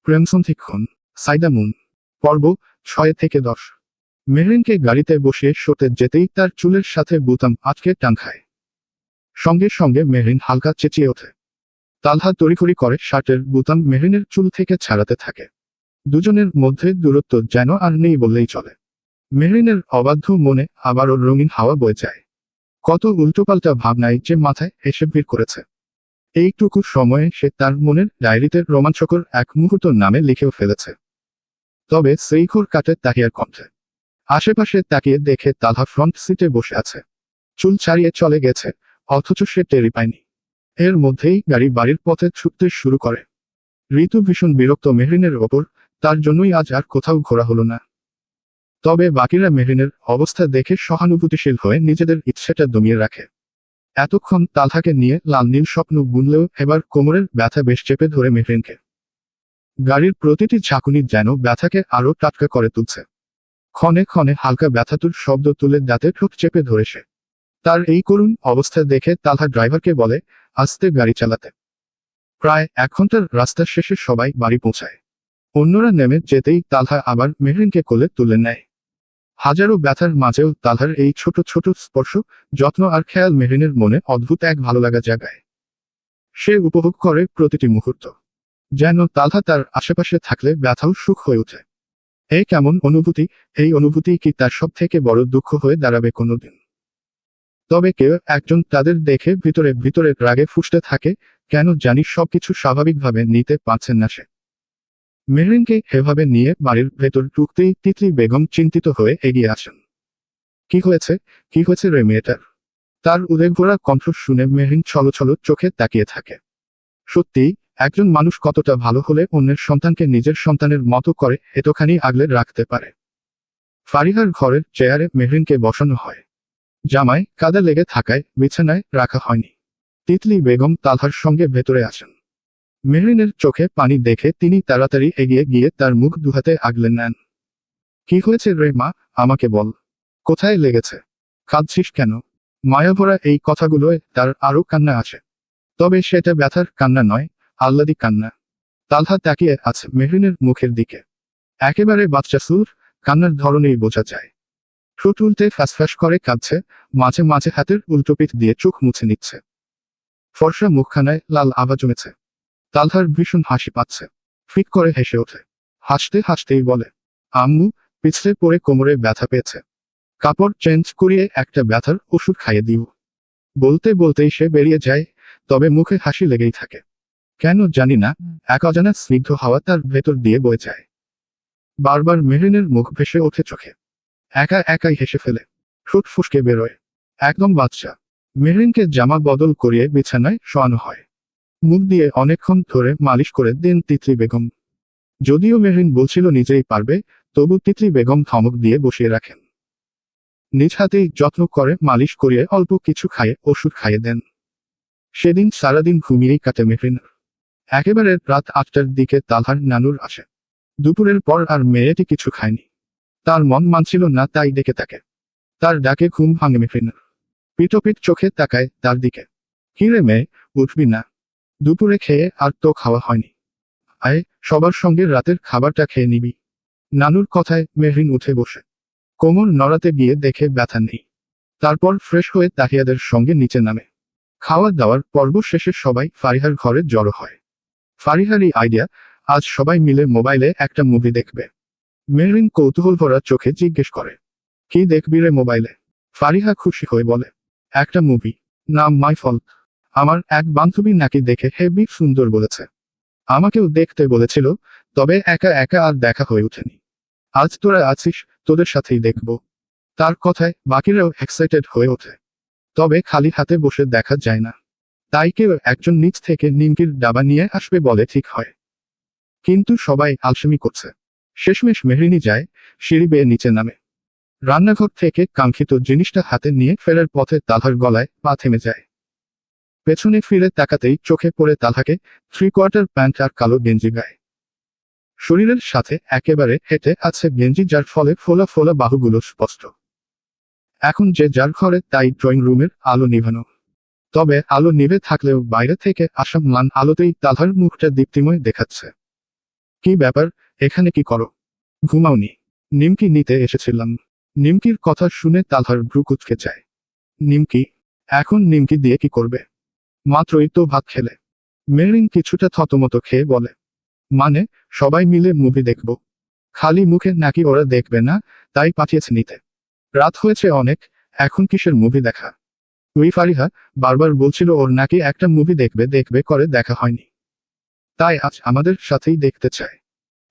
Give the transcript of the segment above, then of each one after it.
প্রেমসন্ধিক্ষণ Saida moon পর্ব 6 থেকে 10। মেহরিনকে গাড়িতে বসিয়ে শোতে যেতেই তার চুলের সাথে বুতাম আটকে টান খায়। সঙ্গে সঙ্গে মেহরিন হালকা চেঁচিয়ে ওঠে। তালহা তড়িঘড়ি করে শার্টের বুতাম মেহরিনের চুল থেকে ছাড়াতে থাকে। দুজনের মধ্যে দূরত্ব যেন আর নেই বললেই চলে। মেহরিনের অবাধ্য মনে আবারও রঙিন হাওয়া বয়ে যায়। কত উল্টোপাল্টা ভাবনায় যে মাথায় এসে ভিড় করেছে। এইটুকু সময়ে সে তার মনের ডায়েরিতে রোমাঞ্চকর এক মুহূর্ত নামে লিখেও ফেলেছে। তবে সেই ঘোর কাটে তাহিয়ার কণ্ঠে। আশেপাশে তাকিয়ে দেখে তালহা ফ্রন্ট সিটে বসে আছে। চুল ছাড়িয়ে চলে গেছে, অথচ সে টেরি পায়নি। এর মধ্যেই গাড়ি বাড়ির পথে ছুটতে শুরু করে। ঋতু ভীষণ বিরক্ত মেহরিনের ওপর, তার জন্যই আজ আর কোথাও ঘোরা হলো না। তবে বাকিরা মেহরিনের অবস্থা দেখে সহানুভূতিশীল হয়ে নিজেদের ইচ্ছেটা দমিয়ে রাখে। এতক্ষণ তালহাকে নিয়ে লাল নীল স্বপ্ন বুনলেও এবার কোমরের ব্যথা বেশ চেপে ধরে মেহরিনকে। গাড়ির প্রতিটি ঝাঁকুনি যেন ব্যথাকে আরো টাটকা করে তুলছে। ক্ষণে ক্ষণে হালকা ব্যথাতুর শব্দ তুলে দাঁতে ঠোঁট চেপে ধরে সে। তার এই করুণ অবস্থা দেখে তালহা ড্রাইভারকে বলে আস্তে গাড়ি চালাতে। প্রায় 1 ঘন্টার রাস্তা শেষে সবাই বাড়ি পৌঁছায়। অন্যরা নেমে যেতেই তালহা আবার মেহরিনকে কোলে তুলে নেয়। হাজারো ব্যথার মাঝেও তালহার এই ছোট ছোট স্পর্শ, যত্ন আর খেয়াল মেহরিনের মনে অদ্ভুত এক ভালো লাগা জাগায়। সে উপভোগ করে প্রতিটি মুহূর্ত। যেন তালহা তার আশেপাশে থাকলে ব্যথাও সুখ হয়ে ওঠে। এই কেমন অনুভূতি, এই অনুভূতি কি তার সব থেকে বড় দুঃখ হয়ে দাঁড়াবে কোনোদিন? তবে কেউ একজন তাদের দেখে ভিতরে ভিতরে রাগে ফুঁসতে থাকে, কেন জানি সবকিছু স্বাভাবিকভাবে নিতে পারছেন না সে। মেহরিনকে এভাবে নিয়ে বাড়ির ভেতর ঢুকতেই তিতলি বেগম চিন্তিত হয়ে এগিয়ে আসেন। কি হয়েছে, কি হয়েছে রে মেয়েটার? তার উদ্বেগভরা কণ্ঠ শুনে মেহরিন ছলছল চোখে তাকিয়ে থাকে। সত্যি, একজন মানুষ কতটা ভালো হলে অন্যের সন্তানকে নিজের সন্তানের মতো করে এতখানি আগলে রাখতে পারে। ফারিহার ঘরের চেয়ারে মেহরিনকে বসানো হয়। জামাই কাদা লেগে থাকায় বিছানায় রাখা হয়নি। তিতলি বেগম তালহার সঙ্গে ভেতরে আসেন। মেহরিনের চোখে পানি দেখে তিনি তাড়াতাড়ি এগিয়ে গিয়ে তার মুখ দুহাতে আগলে নেন। কি হয়েছে রে মা, আমাকে বল। কোথায় লেগেছে? কাঁদছিস কেন? মায়াভরা এই কথাগুলোয় তার আরো কান্না আসে। তবে সেটা ব্যথার কান্না নয়, আহ্লাদি কান্না। তালহা তাকিয়ে আছে মেহরিনের মুখের দিকে। একেবারে বাচ্চা সুর, কান্নার ধরনেই বোঝা যায়। ঠোঁট উল্টে ফ্যাসফ্যাস করে কাঁদছে, মাঝে মাঝে হাতের উল্টোপিঠ দিয়ে চোখ মুছে নিচ্ছে। ফর্সা মুখখানায় লাল আভা জমেছে। তালহার ভীষণ হাসি পাচ্ছে। ফিক করে হেসে ওঠে। হাসতে হাসতেই বলে, আম্মু, পিছলে পড়ে কোমরে ব্যথা পেয়েছে। কাপড় চেঞ্জ করিয়ে একটা ব্যথার ওষুধ খাইয়ে দিও। বলতে বলতেই সে বেরিয়ে যায়, তবে মুখে হাসি লেগেই থাকে। কেন জানি না, এক অজানা স্নিগ্ধ হাওয়া তার ভেতর দিয়ে বয়ে যায়। বারবার মেহরিনের মুখ ভেসে ওঠে চোখে। একা একাই হেসে ফেলে। ঠোঁট ফুসকে বেরোয়। একদম বাচ্চা। মেহরিনকে জামা বদল করিয়ে বিছানায় শোয়ানো হয়। মুখ দিয়ে অনেকক্ষণ ধরে মালিশ করে দেন তিতলি বেগম। যদিও মেহরিন বলছিল নিজেই পারবে, তবু তিতলি বেগম ধমক দিয়ে বসিয়ে রাখেন। নিজ হাতেই যত্ন করে মালিশ করিয়ে অল্প কিছু খাইয়ে ওষুধ খাইয়ে দেন। সেদিন সারাদিন ঘুমিয়েই কাটে মেহরিনের। একেবারে রাত 8টার দিকে তালহার নানুর আসে। দুপুরের পর আর মেয়েটি কিছু খায়নি। তার মন মানছিল না, তাই ডেকে তাকে। তার ডাকে ঘুম ভাঙে মেহরিনের। পিটোপিট চোখে তাকায় তার দিকে। কি রে মেয়ে, উঠবি না? দুপুরে খেয়ে আর তো খাওয়া হয়নি। আয়, সবার সঙ্গে রাতের খাবারটা খেয়ে নিবি। নানুর কথায় মেহরিন উঠে বসে। কোমর নড়াতে গিয়ে দেখে ব্যথা নেই। তারপর ফ্রেশ হয়ে তাহিয়াদের সঙ্গে নিচে নামে। খাওয়া দাওয়ার পর্ব শেষে সবাই ফারিহার ঘরে জড়ো হয়। ফারিহারই আইডিয়া, আজ সবাই মিলে মোবাইলে একটা মুভি দেখবে। মেহরিন কৌতূহল ভরা চোখে জিজ্ঞেস করে, কি দেখবি রে মোবাইলে? ফারিহা খুশি হয়ে বলে, একটা মুভি, নাম মাই ফল্ট। আমার এক বান্ধবী নাকি দেখে হেবি সুন্দর বলেছে। আমাকেও দেখতে বলেছিল, তবে একা একা আর দেখা হয়ে ওঠেনি। আজ তোরা আছিস, তোদের সাথেই দেখব। তার কথায় বাকিরাও এক্সাইটেড হয়ে ওঠে। তবে খালি হাতে বসে দেখা যায় না। তাই কেউ একজন নিচ থেকে নিমকির ডাবা নিয়ে আসবে বলে ঠিক হয়। কিন্তু সবাই আলসেমি করছে। শেষমেশ মেহরিনই যায়, সিঁড়ি বেয়ে নিচে নামে। রান্নাঘর থেকে কাঙ্ক্ষিত জিনিসটা হাতে নিয়ে ফেরার পথে তালহার গলায় পা থেমে যায়। পেছনে ফিরে তাকাতেই চোখে পড়ে তালহাকে 3/4 প্যান্ট আর কালো গেঞ্জি গায়ে। শরীরের সাথে একেবারে হেঁটে আছে গেঞ্জি, যার ফলে ফোলা ফোলা বাহুগুলো স্পষ্ট। এখন যে যার ঘরে তাই ড্রয়িং রুমের আলো নিভানো। তবে আলো নিভে থাকলেও বাইরে থেকে আসা ম্লান আলোতেই তালহার মুখটা দীপ্তিময় দেখাচ্ছে। কি ব্যাপার, এখানে কি করো? ঘুমাওনি? নিমকি নিতে এসেছিলাম। নিমকির কথা শুনে তালহার ভ্রু কুঁচকে যায়। নিমকি? এখন নিমকি দিয়ে কি করবে? মাত্রই তো ভাত খেলে। মেরিন কিছুটা থতমত খেয়ে বলে, মানে, সবাই মিলে মুভি দেখব। খালি মুখে নাকি ওরা দেখবে না, তাই পাঠিয়েছে নিতে। রাত হয়েছে অনেক, এখন কিসের মুভি দেখা? ওই ফারিহা বারবার বলছিল ওর নাকি একটা মুভি দেখবে দেখবে করে দেখা হয়নি। তাই আজ আমাদের সাথেই দেখতে চায়।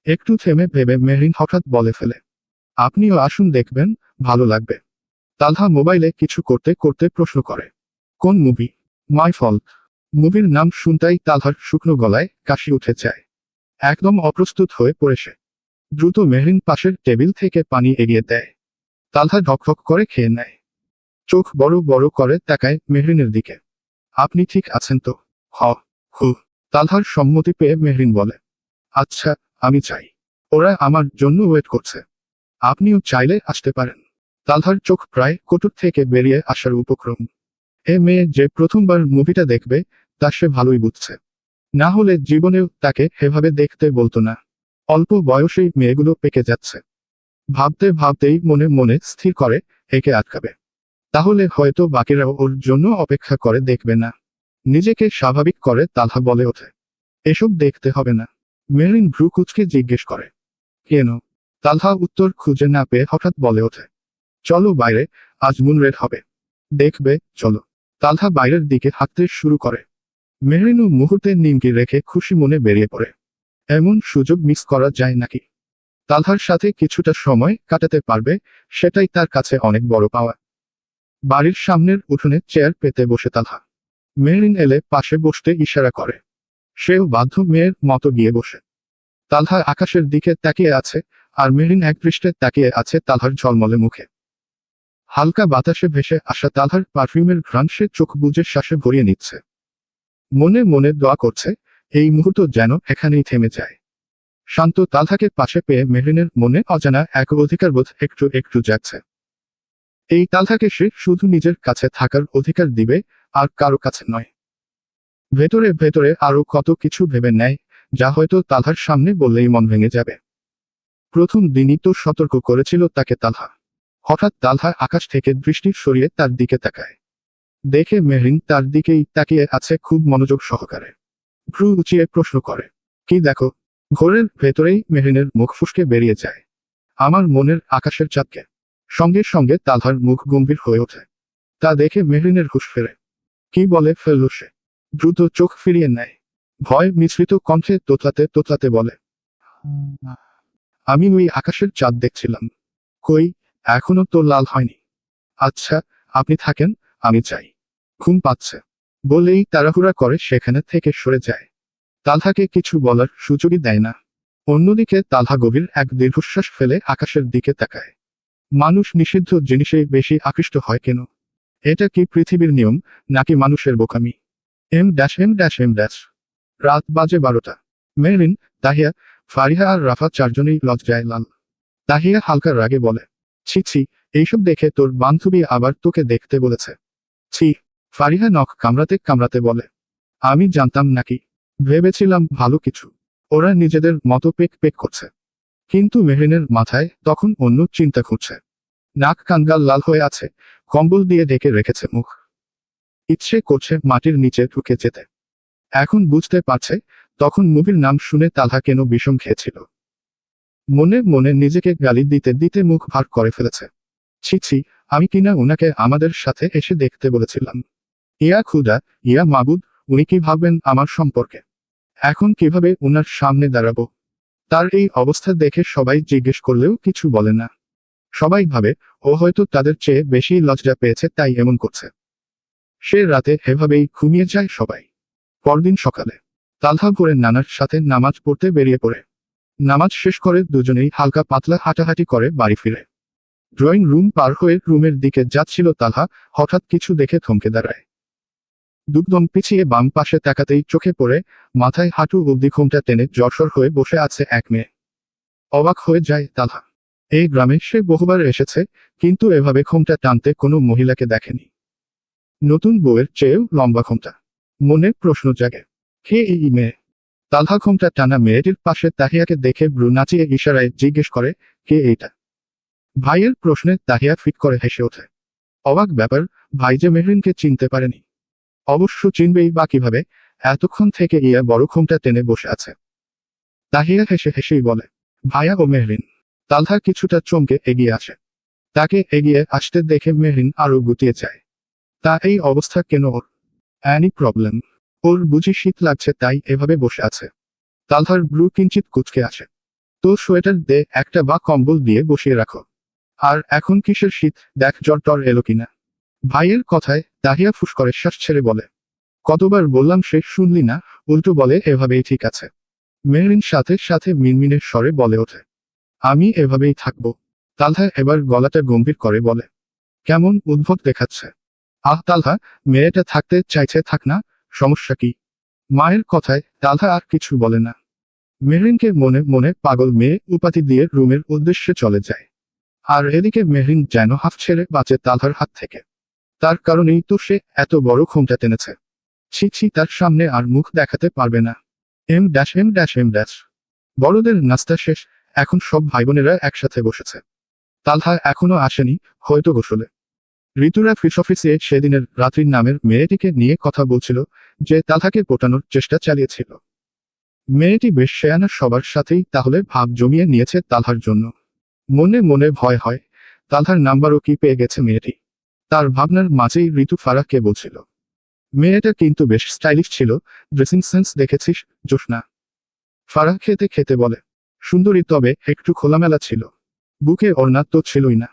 একটু থেমে ভেবে মেহরিন হঠাৎ বলে ফেলে, আপনিও আসুন, দেখবেন, ভালো লাগবে। তালহা মোবাইলে কিছু করতে করতে প্রশ্ন করে, কোন মুভি? My fault. মুভির নাম শুনতাই তালহার শুকনো গলায় কাশি উঠে যায়। একদম অপ্রস্তুত হয়ে পড়ে সে। দ্রুত মেহরিন পাশের টেবিল থেকে পানি এগিয়ে দেয়। তালহা ঢকঢক করে খেয়ে নেয়। চোখ বড় বড় করে তাকায় মেহরিনের দিকে। আপনি ঠিক আছেন তো? হ। হু। তালহার সম্মতি পেয়ে মেহরিন বলে, আচ্ছা, আমি চাই। ওরা আমার জন্য ওয়েট করছে। আপনিও চাইলে আসতে পারেন। তালহার চোখ প্রায় কটুর থেকে বেরিয়ে আসার উপক্রম। এ মেয়ে যে প্রথমবার মুভিটা দেখবে, তা সে ভালোই বুঝছে। না হলে জীবনেও তাকে এভাবে দেখতে বলতো না। অল্প বয়সেই মেয়েগুলো পেকে যাচ্ছে। ভাবতে ভাবতেই মনে মনে স্থির করে, একে আটকাবে। তাহলে হয়তো বাকিরাও ওর জন্য অপেক্ষা করে দেখবে না। নিজেকে স্বাভাবিক করে তালহা বলে ওঠে, এসব দেখতে হবে না। মেরিন ভ্রু কুঁচকে জিজ্ঞেস করে, কেন? তালহা উত্তর খুঁজে না পেয়ে হঠাৎ বলে ওঠে, চলো বাইরে, আজ মুন রেড হবে। দেখবে, চলো। তালহা বাইরের দিকে হাঁটতে শুরু করে। মেহরিনও মুহূর্তে নিমকি রেখে খুশি মনে বেরিয়ে পড়ে। এমন সুযোগ মিস করা যায় নাকি? তালহার সাথে কিছুটা সময় কাটাতে পারবে, সেটাই তার কাছে অনেক বড় পাওয়া। বাড়ির সামনের উঠোনে চেয়ার পেতে বসে তালহা। মেহরিন এলে পাশে বসতে ইশারা করে। সেও বাধ্য মেয়ের মতো গিয়ে বসে। তালহা আকাশের দিকে তাকিয়ে আছে, আর মেহরিন একদৃষ্টে তাকিয়ে আছে তালহার ঝলমলে মুখে। হালকা বাতাসে ভেসে আসা তালহার পারফিউমের ঘ্রাণ সে চোখ বুজে শ্বাসে ভরিয়ে নিচ্ছে। মনে মনে দোয়া করছে, এই মুহূর্ত যেন এখানেই থেমে যায়। শান্ত তালহাকে পাশে পেয়ে মেহরিনের মনে অজানা এক অধিকারবোধ একটু একটু জাগছে। এই তালহাকে সে শুধু নিজের কাছে থাকার অধিকার দিবে, আর কারো কাছে নয়। ভেতরে ভেতরে আরো কত কিছু ভেবে নেয়, যা হয়তো তালহার সামনে বললেই মন ভেঙে যাবে। প্রথম দিনই তো সতর্ক করেছিল তাকে তালহা। হঠাৎ তালহা আকাশ থেকে দৃষ্টি সরিয়ে তার দিকে তাকায়। দেখে মেহরিন তার দিকেই তাকিয়ে আছে খুব মনোযোগ সহকারে। ভ্রু উঁচিয়ে প্রশ্ন করে, কি দেখো? ঘোরের ভেতরেই মেহরিনের মুখ ফুসকে বেরিয়ে যায়, আমার মনের আকাশের চাঁদকে। সঙ্গে সঙ্গে তালহার মুখ গম্ভীর হয়ে ওঠে। তা দেখে মেহরিনের হুঁশ ফেরে। কি বলে ফেলল সে? দ্রুত চোখ ফিরিয়ে নেয়। ভয় মিশ্রিত কণ্ঠে তোতলাতে তোতলাতে বলে, আমি ওই আকাশের চাঁদ দেখছিলাম। কই, এখনো তো লাল হয়নি। আচ্ছা, আপনি থাকেন, আমি চাই। ঘুম পাচ্ছে। বলেই তাড়াহুড়া করে সেখানে থেকে সরে যায়। তালহাকে কিছু বলার সুযোগই দেয় না। অন্যদিকে তালহা গভীর এক দীর্ঘশ্বাস ফেলে আকাশের দিকে তাকায়। মানুষ নিষিদ্ধ জিনিসে বেশি আকৃষ্ট হয় কেন? এটা কি পৃথিবীর নিয়ম, নাকি মানুষের বোকামি? এম। রাত বাজে 12টা। মেহরিন, তাহিয়া, ফারিহা আর রাফা চারজনেই লজ্জায় লাল। তাহিয়া হালকা রাগে বলে, ছি ছি, এইসব দেখে তোর বান্ধবী আবার তোকে দেখতে বলেছে? ছি। ফারিহা নখ কামড়াতে কামড়াতে বলে, আমি জানতাম নাকি? ভেবেছিলাম ভালো কিছু। ওরা নিজেদের মতো পেক পেক করছে। কিন্তু মেহরিনের মাথায় তখন অন্য চিন্তা ঘুরছে। নাক কানগাল লাল হয়ে আছে, কম্বল দিয়ে ঢেকে রেখেছে মুখ। ইচ্ছে করছে মাটির নিচে ঢুকে যেতে। এখন বুঝতে পারছে, তখন মুভির নাম শুনে তালহা কেন বিষম খেয়েছিল। মনে মনে নিজেকে গালি দিতে দিতে মুখ ভার করে ফেলেছে। ছি ছি, আমি কিনা উনাকে আমাদের সাথে এসে দেখতে বলেছিলাম। ইয়া খুদা, ইয়া মাবুদ, উনি কি ভাববেন আমার সম্পর্কে? এখন কিভাবে উনার সামনে দাঁড়াবো? তার এই অবস্থা দেখে সবাই জিজ্ঞেস করলেও কিছু বলে না। সবাই ভাবে, ও হয়তো তাদের চেয়ে বেশি লজ্জা পেয়েছে তাই এমন করছে। সে রাতে এভাবেই ঘুমিয়ে যায় সবাই। পরদিন সকালে তালহা ভোরে নানার সাথে নামাজ পড়তে বেরিয়ে পড়ে। নামাজ শেষ করে দুজনেই হালকা পাতলা হাঁটাহাঁটি করে বাড়ি ফিরে। ড্রয়িং রুম পার হয়ে রুমের দিকে যাচ্ছিল তালহা, হঠাৎ কিছু দেখে থমকে দাঁড়ায়। দুকদম পিছিয়ে বাম পাশে তাকাতেই চোখে পড়ে, মাথায় হাঁটু অবধি ঘোমটা টেনে জড়সড় হয়ে বসে আছে এক মেয়ে। অবাক হয়ে যায় তালহা। এই গ্রামে সে বহুবার এসেছে, কিন্তু এভাবে ঘোমটা টানতে কোনো মহিলাকে দেখেনি। নতুন বউয়ের চেয়েও লম্বা ঘোমটা। মনে প্রশ্ন জাগে, কে এই মেয়ে? তালহা ঘোমটা টানা মেয়েটির পাশে তাহিয়াকে দেখে ভ্রু নাচিয়ে ইশারায় জিজ্ঞেস করে, কে এইটা? ভাইয়ের প্রশ্নে তাহিয়া ফিট করে হেসে ওঠে। অবাক ব্যাপার, ভাই যে মেহরিনকে চিনতে পারেনি। অবশ্য চিনবেই বা কিভাবে, এতক্ষণ থেকে ইয়া বড় ঘোমটা টেনে বসে আছে। তাহিয়া হেসে হেসেই বলে, ভাইয়া ও মেহরিন। তালহা কিছুটা চমকে এগিয়ে আসে। তাকে এগিয়ে আসতে দেখে মেহরিন আরো গুটিয়ে যায়। তা এই অবস্থা কেন ওর? Annie problem? ওর বুঝি শীত লাগছে তাই এভাবে বসে আছে। তালহার ব্রু কিঞ্চিত কুচকে আসে। তো সোয়েটার দে একটা বা কম্বল দিয়ে বসিয়ে রাখো। আর এখন কিসের শীত, দেখ জ্বর টর এলো কিনা। ভাইয়ের কথায় তাহিয়া ফুস করে শ্বাস ছেড়ে বলে, কতবার বললাম সে শুনলি না, উল্টো বলে এভাবেই ঠিক আছে। মেহরিন সাথে সাথে মিনমিনের স্বরে বলে ওঠে, আমি এভাবেই থাকবো। তালহা এবার গলাটা গম্ভীর করে বলে, কেমন উদ্ভট দেখাচ্ছে। আহ তালহা, মেয়েটা থাকতে চাইছে থাক না, সমস্যা কি? মায়ের কথায় তালহা আর কিছু বলে না। মেহরিনকে মনে মনে পাগল মেয়ে উপাধি দিয়ে রুমের উদ্দেশ্যে চলে যায়। আর এদিকে মেহরিন যেন হাফ ছেড়ে বাঁচে তালহার হাত থেকে। তার কারণেই তো সে এত বড় ঘোমটা টেনেছে। ছি ছি, তার সামনে আর মুখ দেখাতে পারবে না। এম। বড়দের নাস্তা শেষ, এখন সব ভাইবোনেরা একসাথে বসেছে। তালহা এখনো আসেনি, হয়তো গোসলে। ঋতুরা ফিস অফিসে সেদিনের রাত্রির নামের মেয়েটিকে নিয়ে কথা বলছিল, যে তালহাকে পটানোর চেষ্টা চালিয়েছিল। মেয়েটি বেশ শেয়ানা, সবার সাথেই তাহলে ভাব জমিয়ে নিয়েছে তালহার জন্য। মনে মনে ভয় হয়, তালহার নাম্বারও কি পেয়ে গেছে মেয়েটি। তার ভাবনার মাঝেই ঋতু ফারাহকে বলছিল, মেয়েটা কিন্তু বেশ স্টাইলিশ ছিল, ড্রেসিং সেন্স দেখেছিস জোসনা? ফারাহ খেতে খেতে বলে, সুন্দরী, তবে একটু খোলামেলা ছিল। বুকে ওড়না তো ছিলই না,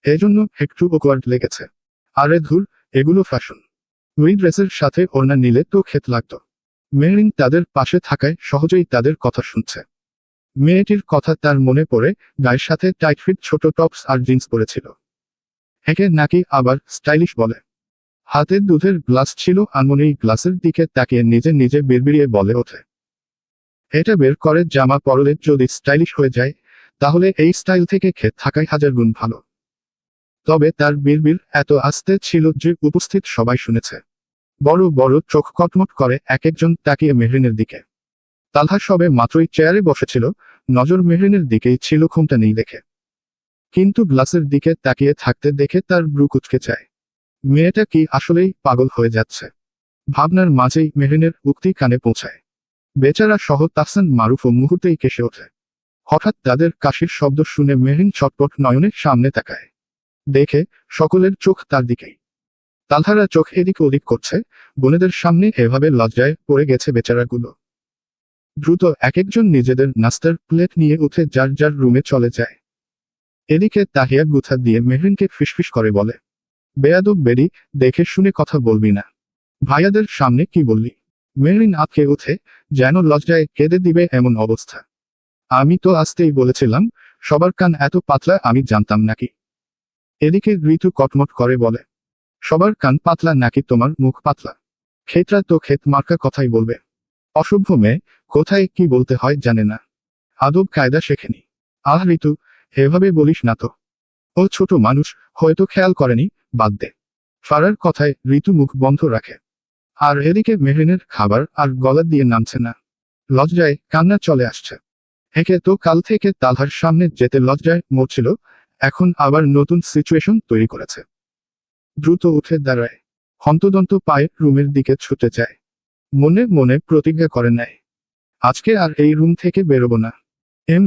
এজন্য একটু ওকওয়ার্ড লেগেছে। আরে ধুর, এগুলো ফ্যাশন। ওই ড্রেসের সাথে ওড়না নিলে তো খেত লাগতো। মেহরিন তাদের পাশে থাকায় সহজেই তাদের কথা শুনছে। মেয়েটির কথা তার মনে পড়ে, গায়ের সাথে টাইট ফিট ছোট টপস আর জিন্স পরেছিল। একে নাকি আবার স্টাইলিশ বলে। হাতে দুধের গ্লাস ছিল, আনমনে গ্লাসের দিকে তাকিয়ে নিজে নিজে বিড়বিড়িয়ে বলে ওঠে, এটা বের করে জামা পরলে যদি স্টাইলিশ হয়ে যায়, তাহলে এই স্টাইল থেকে খেত থাকাই হাজার গুণ ভালো। তবে তার বিড়বিড় এত আস্তে ছিল যে উপস্থিত সবাই শুনেছে। বড় বড় চোখ কটমট করে এক একজন তাকিয়ে মেহরিনের দিকে। তালহা সবে মাত্রই চেয়ারে বসেছিল, নজর মেহরিনের দিকেই ছিল ঘুমটা নেই দেখে। কিন্তু গ্লাসের দিকে তাকিয়ে থাকতে দেখে তার ব্রু কুচকে যায়। মেয়েটা কি আসলেই পাগল হয়ে যাচ্ছে? ভাবনার মাঝেই মেহরিনের উক্তি কানে পৌঁছায়। বেচারা সহ তাহসান মারুফও মুহূর্তেই কেসে ওঠে। হঠাৎ তাদের কাশির শব্দ শুনে মেহরিন ছটপট নয়নে সামনে তাকায়। দেখে সকলের চোখ তার দিকেই। তালহারা চোখ এদিক ওদিক করছে, বোনেদের সামনে এভাবে লজ্জায় পড়ে গেছে বেচারাগুলো। দ্রুত এক একজন নিজেদের নাস্তার প্লেট নিয়ে উঠে যার যার রুমে চলে যায়। এদিকে তাহিয়া গুথা দিয়ে মেহরিনকে ফিসফিস করে বলে, বেয়াদব বেরি, দেখে শুনে কথা বলবি না। ভাইয়াদের সামনে কি বললি? মেহরিন আঁতকে উঠে, যেন লজ্জায় কেঁদে দিবে এমন অবস্থা। আমি তো আসতেই বলেছিলাম, সবার কান এত পাতলা আমি জানতাম নাকি? এদিকে ঋতু কটমট করে বলে, সবার কান পাতলা নাকি তোমার মুখ পাতলা? ক্ষেতরা তো ক্ষেত মার্কা কথাই বলবে। অসভ্য মেয়ে, কোথায় কি বলতে হয় জানে না, আদব কায়দা শেখেনি। আহ ঋতু, এভাবে বলিস না তো। ও ছোট মানুষ, হয়তো খেয়াল করেনি, বাদ দে। ফারার কথায় ঋতু মুখ বন্ধ রাখে। আর এদিকে মেহরিনের খাবার আর গলা দিয়ে নামছে না। লজ্জায় কান্না চলে আসছে। একে তো কাল থেকে তালহার সামনে যেতে লজ্জায় মরছিল, এখন আবার নতুন সিচুয়েশন তৈরি করেছে। দ্রুত উঠে দাঁড়ায়। হন্তদন্ত পায়ে রুমের দিকে ছুটে যায়। মনে মনে প্রতিজ্ঞা করে নেয়, আজকে আর এই রুম থেকে বেরোবো না। এম।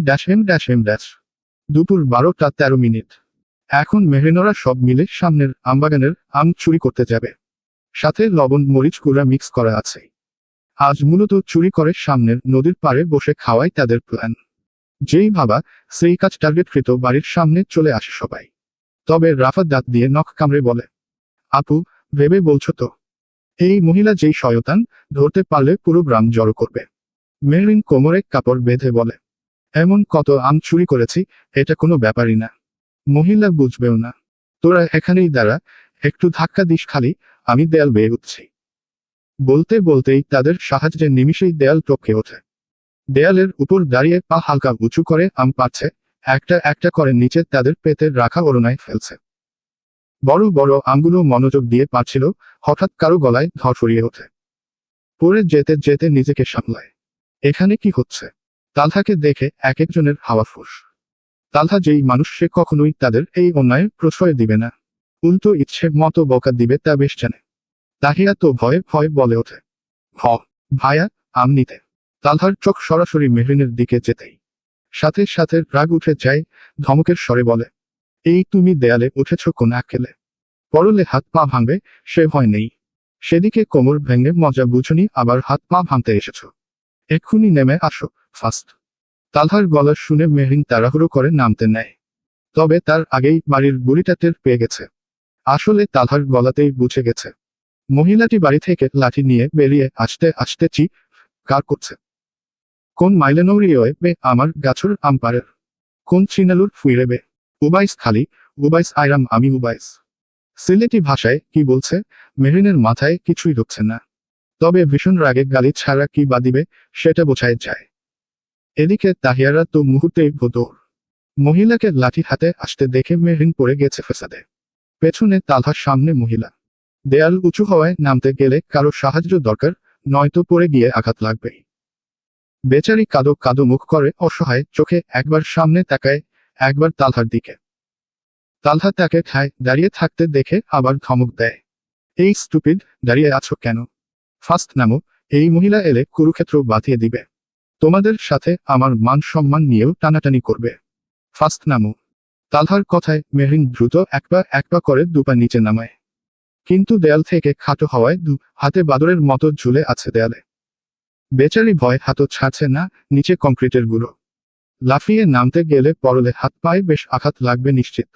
দুপুর 12:13। এখন মেহরিনরা সব মিলে সামনের আমবাগানের আম চুরি করতে যাবে। সাথে লবণ মরিচ গুঁড়া মিক্স করা আছে। আজ মূলত চুরি করে সামনের নদীর পাড়ে বসে খাওয়াই তাদের প্ল্যান। যেই ভাবা সেই কাজ টার্গেটকৃত বাড়ির সামনে চলে আসে সবাই। তবে রাফা দাঁত দিয়ে নখ কামড়ে বলে, আপু, ভেবে বলছো তো? এই মহিলা যেই শয়তান, ধরতে পারলে পুরো গ্রাম জড়ো করবে। মেহরিন কোমরে কাপড় বেঁধে বলে, এমন কত আম চুরি করেছি, এটা কোনো ব্যাপারই না। মহিলা বুঝবেও না। তোরা এখানেই দাঁড়া, একটু ধাক্কা দিস খালি, আমি দেয়াল বেয়ে উঠছি। বলতে বলতেই তাদের সাহায্যে নিমিষেই দেয়াল টপকে ওঠে। দেয়ালের উপর দাঁড়িয়ে পা হালকা উঁচু করে আম পাচ্ছে, একটা একটা করে নিচে তাদের পেতে রাখা ওড়নায় ফেলছে। বড় বড় আমগুলো মনোযোগ দিয়ে পারছিল, হঠাৎ কারো গলায় ধর সরিয়ে ওঠে। পড়ে যেতে যেতে নিজেকে সামলায়। এখানে কি হচ্ছে? তালহাকে দেখে এক একজনের হাওয়া ফুস। তালহা যেই মানুষ, সে কখনোই তাদের এই অন্যায় প্রশ্রয় দিবে না, উল্টো ইচ্ছে মতো বকা দিবে তা বেশ জানে। তাহিয়া তো ভয়ে ভয়ে বলে ওঠে, ভাইয়া, আমনিতে। তালহার চোখ সরাসরি মেহরিনের দিকে যেতেই সাথে সাথে রাগ উঠে যায়, ধমকের স্বরে বলে, এই তুমি দেয়ালে উঠেছ কোন আক্কেলে? পরলে হাত পা ভাঙবে, সে ভয় নেই। সেদিকে কোমর ভেঙে মজা বুঝনি, আবার হাত পা ভাঙতে এসেছ। এক্ষুনি নেমে আসো, ফাস্ট। তালহার গলা শুনে মেহরিন তাড়াহুড়ো করে নামতে নেয়। তবে তার আগেই বাড়ির বুড়িটা টের পেয়ে গেছে। আসলে তালহার গলাতেই বুঝে গেছে। মহিলাটি বাড়ি থেকে লাঠি নিয়ে বেরিয়ে আসতে আসতে কার করছে, কোন মাইলেনৌরিয়ে বে আমার গাছর আম্পারের, কোন চিনালুর ফুইরে বে, উবাইস খালি, উবাইস আইরাম আমি উবাইস। সিলেটি ভাষায় কি বলছে মেহরিনের মাথায় কিছুই ঢুকছে না। তবে ভীষণ রাগে গালি ছাড়া কি বা দিবে সেটা বোঝাই যায়। এদিকে তাহিয়ারা তো মুহূর্তেই ভোদর। মহিলাকে লাঠি হাতে আসতে দেখে মেহরিন পড়ে গেছে ফেসাদে। পেছনে তালহার সামনে মহিলা। দেয়াল উঁচু হওয়ায় নামতে গেলে কারো সাহায্য দরকার, নয়তো পড়ে গিয়ে আঘাত লাগবেই। বেচারি কাদো কাদো মুখ করে অসহায় চোখে একবার সামনে তাকায়, একবার তালহার দিকে। তালহা তাকে দাঁড়িয়ে থাকতে দেখে আবার ধমক দেয়, এই স্টুপিড, দাঁড়িয়ে আছো কেন? ফাস্ট নামো, এই মহিলা এলে কুরুক্ষেত্র বাঁধিয়ে দিবে। তোমাদের সাথে আমার মান সম্মান নিয়েও টানাটানি করবে। ফাস্ট নামো। তালহার কথায় মেহরিন দ্রুত এক পা করে দুপা নিচে নামায়। কিন্তু দেয়াল থেকে খাটো হওয়ায় হাতে বাদরের মতো ঝুলে আছে দেয়ালে। বেচারি ভয় হাতও ছাড়ছে না, নিচে কংক্রিটের গুঁড়ো। লাফিয়ে নামতে গেলে পরলে হাত পায়ে বেশ আঘাত লাগবে নিশ্চিত।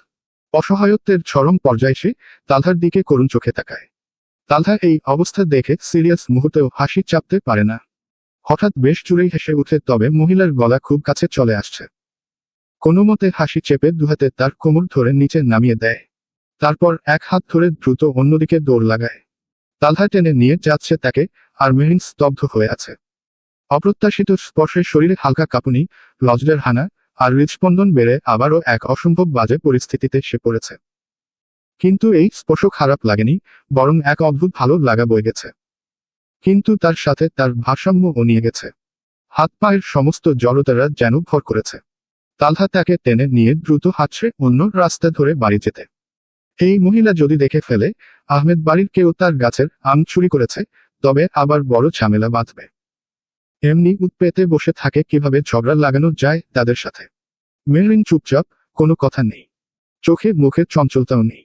অসহায়ত্বের চরম পর্যায়ে সে তালহার দিকে করুণ চোখে তাকায়। তালহা এই অবস্থা দেখে সিরিয়াস মুহূর্তেও হাসি চাপতে পারে না। হঠাৎ বেশ জোরেই হেসে উঠে, তবে মহিলার গলা খুব কাছে চলে আসছে। কোনোমতে হাসি চেপে দুহাতে তার কোমর ধরে নিচে নামিয়ে দেয়। তারপর এক হাত ধরে দ্রুত অন্যদিকে দৌড় লাগায়। তালহা টেনে নিয়ে যাচ্ছে তাকে, আর মেহরিন স্তব্ধ হয়ে আছে। অপ্রত্যাশিত স্পর্শে শরীরে হালকা কাঁপুনি, লজ্জার হানা, আর হৃদস্পন্দন বেড়ে আবারও এক অসম্ভব বাজে পরিস্থিতিতে সে পড়েছে। কিন্তু এই স্পর্শ খারাপ লাগেনি, বরং এক অদ্ভুত ভালো লাগা বয়ে গেছে। কিন্তু তার সাথে তার ভারসাম্যও নিয়ে গেছে। হাত পায়ের সমস্ত জড়তারা যেন ভর করেছে। তালহা তাকে টেনে নিয়ে দ্রুত হাঁটছে অন্য রাস্তা ধরে বাড়ি যেতে। এই মহিলা যদি দেখে ফেলে আহমেদ বাড়ির কেউ তার গাছের আম চুরি করেছে, তবে আবার বড় ঝামেলা বাঁধবে। এমনি উৎপেতে বসে থাকে কিভাবে ঝগড়া লাগানো যায় তাদের সাথে। মেহরিন চুপচাপ, কোনো কথা নেই, চোখে মুখে চঞ্চলতাও নেই।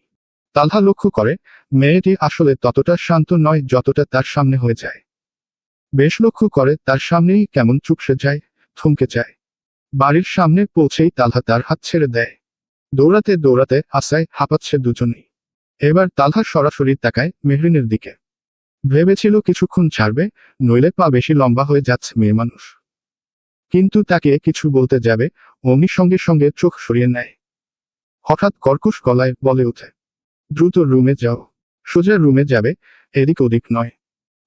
তালহা লক্ষ্য করে মেয়েটি আসলে ততটা শান্ত নয় যতটা তার সামনে হয়ে যায়। বেশ লক্ষ্য করে তার সামনেই কেমন চুপসে যায়, থমকে যায়। বাড়ির সামনে পৌঁছেই তালহা তার হাত ছেড়ে দেয়। দৌড়াতে দৌড়াতে আশায় হাঁপাচ্ছে দুজনেই। এবার তালহা সরাসরি তাকায় মেহরিনের দিকে। ভেবেছিল কিছুক্ষণ ছাড়বে, নইলে পা বেশি লম্বা হয়ে যাচ্ছে মেয়ে মানুষ। কিন্তু তাকে কিছু বলতে যাবে, অমনি সঙ্গে সঙ্গে চোখ সরিয়ে নেয়। হঠাৎ কর্কশ গলায় বলে ওঠে, দ্রুত রুমে যাও। সোজা রুমে যাবে, এদিক ওদিক নয়।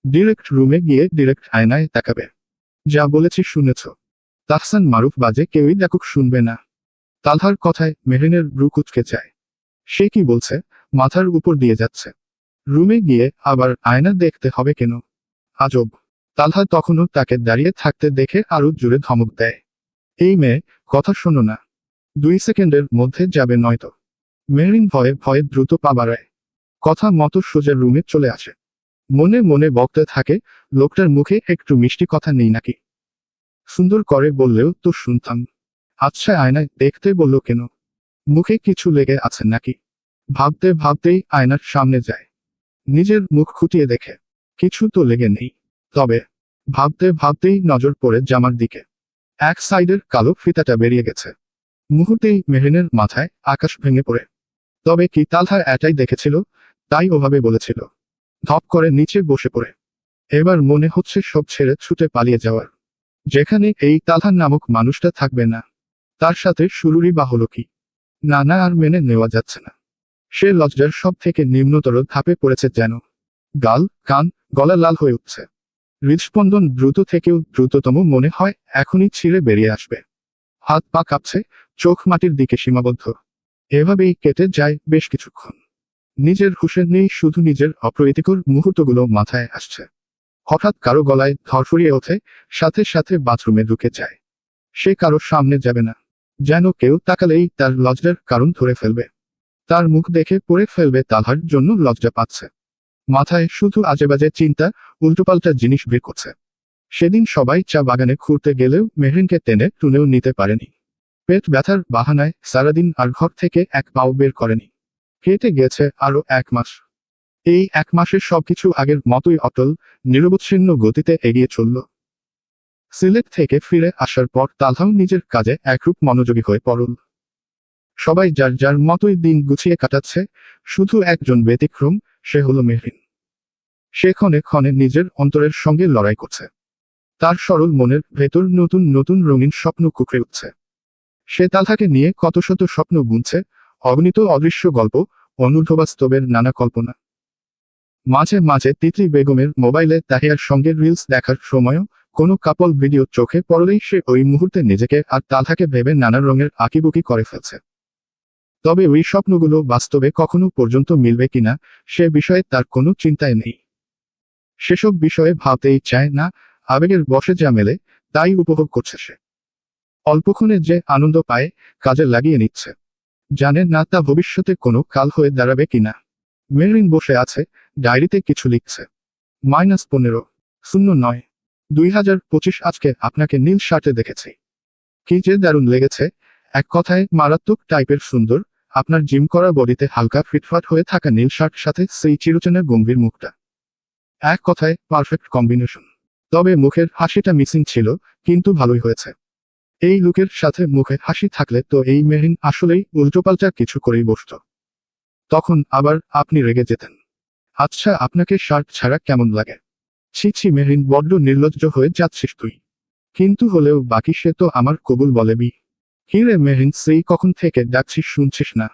ডিরেক্ট রুমে গিয়ে ডিরেক্ট আয়নায় তাকাবে। যা বলেছি শুনেছ। তাহসান মারুফ বাজে কেউই দেখুক শুনবে না। তালহার কথায় মেহরিনের ব্রু কুঁচকে যায়। সে কি বলছে, মাথার উপর দিয়ে যাচ্ছে। রুমে গিয়ে আবার আয়না দেখতে হবে কেন? আজব। তালহা তখনও তাকে দাঁড়িয়ে থাকতে দেখে আরো জোরে ধমক দেয়, এই মেয়ে, কথা শোনো না। 2 সেকেন্ডের মধ্যে যাবে নয়তো। মেহরিন ভয়ে ভয়ে দ্রুত পা বাড়ায়। কথা মতো সোজা রুমে চলে আসে। মনে মনে বকতে থাকে, লোকটার মুখে একটু মিষ্টি কথা নেই নাকি? সুন্দর করে বললেও তো শুনতাম। আচ্ছা, আয়নায় দেখতে বলল কেন? মুখে কিছু লেগে আছে নাকি? ভাবতে ভাবতেই আয়নার সামনে যায়। নিজের মুখ খুঁটিয়ে দেখে কিছু তো লেগে নেই। তবে ভাবতে ভাবতেই নজর পড়ে জামার দিকে। এক সাইডের কালো ফিতাটা বেরিয়ে গেছে। মুহূর্তেই মেহরিনের মাথায় আকাশ ভেঙে পড়ে। তবে কি তালহা এটাই দেখেছিল, তাই ওভাবে বলেছিল? ধপ করে নিচে বসে পড়ে। এবার মনে হচ্ছে সব ছেড়ে ছুটে পালিয়ে যাওয়ার। যেখানে এই তালহা নামক মানুষটা থাকবে না। তার সাথে শুরুরই বা হলো কি? না না, আর মেনে নেওয়া যাচ্ছে না। সে লজ্জার সব থেকে নিম্নতর ধাপে পড়েছে যেন। গাল, কান, গলা লাল হয়ে উঠছে। হৃদস্পন্দন দ্রুত থেকেও দ্রুততম মনে হয় এখনই ছিঁড়ে বেরিয়ে আসবে। হাত পা কাঁপছে, চোখ মাটির দিকে সীমাবদ্ধ। এভাবেই কেটে যায় বেশ কিছুক্ষণ। নিজের হুঁশে নেই, শুধু নিজের অপ্রীতিকর মুহূর্তগুলো মাথায় আসছে। হঠাৎ কারো গলায় ধরফরিয়ে ওঠে, সাথে সাথে বাথরুমে ঢুকে যায়। সে কারো সামনে যাবে না, যেন কেউ তাকালেই তার লজ্জার কারণ ধরে ফেলবে। তার মুখ দেখে পড়ে ফেলবে, তালহার জন্য লজ্জা পাচ্ছে। মাথায় শুধু আজেবাজে চিন্তা, উল্টোপাল্টা জিনিস বের করছে। সেদিন সবাই চা বাগানে ঘুরতে গেলেও মেহরিনকে টেনে টুনেও নিতে পারেনি। পেট ব্যথার বাহানায় সারাদিন আর ঘর থেকে এক পাও বের করেনি। কেটে গেছে আরো 1 মাস। এই 1 মাসে সবকিছু আগের মতোই অটল, নিরবচ্ছিন্ন গতিতে এগিয়ে চলল। সিলেট থেকে ফিরে আসার পর তালহাও নিজের কাজে একরূপ মনোযোগী হয়ে পড়ল। সবাই যার যার মতোই দিন গুছিয়ে কাটাচ্ছে, শুধু একজন ব্যতিক্রম, সে হলো মেহরিন। সে ক্ষণে ক্ষণে নিজের অন্তরের সঙ্গে লড়াই করছে। তার সরল মনের ভেতর নতুন নতুন রঙিন স্বপ্ন কুকড়ে উঠছে। সে তালহাকে নিয়ে কত শত স্বপ্ন বুনছে, অগণিত অদৃশ্য গল্প, অনূর্ধ্ববাস্তবের নানা কল্পনা। মাঝে মাঝে তিতলি বেগমের মোবাইলে তাহিয়ার সঙ্গে রিলস দেখার সময়ও কোনো কাপল ভিডিও চোখে পড়লেই সে ওই মুহূর্তে নিজেকে আর তালহাকে ভেবে নানা রঙের আঁকিবুকি করে ফেলছে। তবে ওই স্বপ্নগুলো বাস্তবে কখনো পর্যন্ত মিলবে কিনা সে বিষয়ে তার কোনো চিন্তাই নেই। সেসব বিষয়ে ভাবতেই চায় না, আবেগের বশে যা মেলে তাই উপভোগ করছে সে। অল্পক্ষণে যে আনন্দ পায় কাজে লাগিয়ে নিচ্ছে, জানে না তা ভবিষ্যতে কোনো কাল হয়ে দাঁড়াবে কিনা। মেহরিন বসে আছে, ডায়েরিতে কিছু লিখছে। -15/09 2025 আজকে আপনাকে নীল শার্টে দেখেছি। কি যে দারুণ লেগেছে, এক কথায় মারাত্মক টাইপের সুন্দর। আপনার জিম করা বডিতে হালকা ফিটফাট হয়ে থাকা নীল শার্ট সাথে সেই চিরচেনা গম্ভীর মুখটা, এক কথায় পারফেক্ট কম্বিনেশন। তবে মুখের হাসিটা মিসিং ছিল, কিন্তু ভালোই হয়েছে। এই লুকের সাথে মুখে হাসি থাকলে তো এই মেহরিন আসলেই উল্টোপাল্টা কিছু করেই বসত। তখন আবার আপনি রেগে যেতেন। আচ্ছা, আপনাকে শার্ট ছাড়া কেমন লাগে? ছি ছি মেহরিন, বড্ড নির্লজ্জ হয়ে যাচ্ছিস তুই। কিন্তু হলেও বাকি সে তো আমার কবুল বলেবি। কি রে মেহরিন, সেই কখন থেকে ডাকছিস শুনছিস না?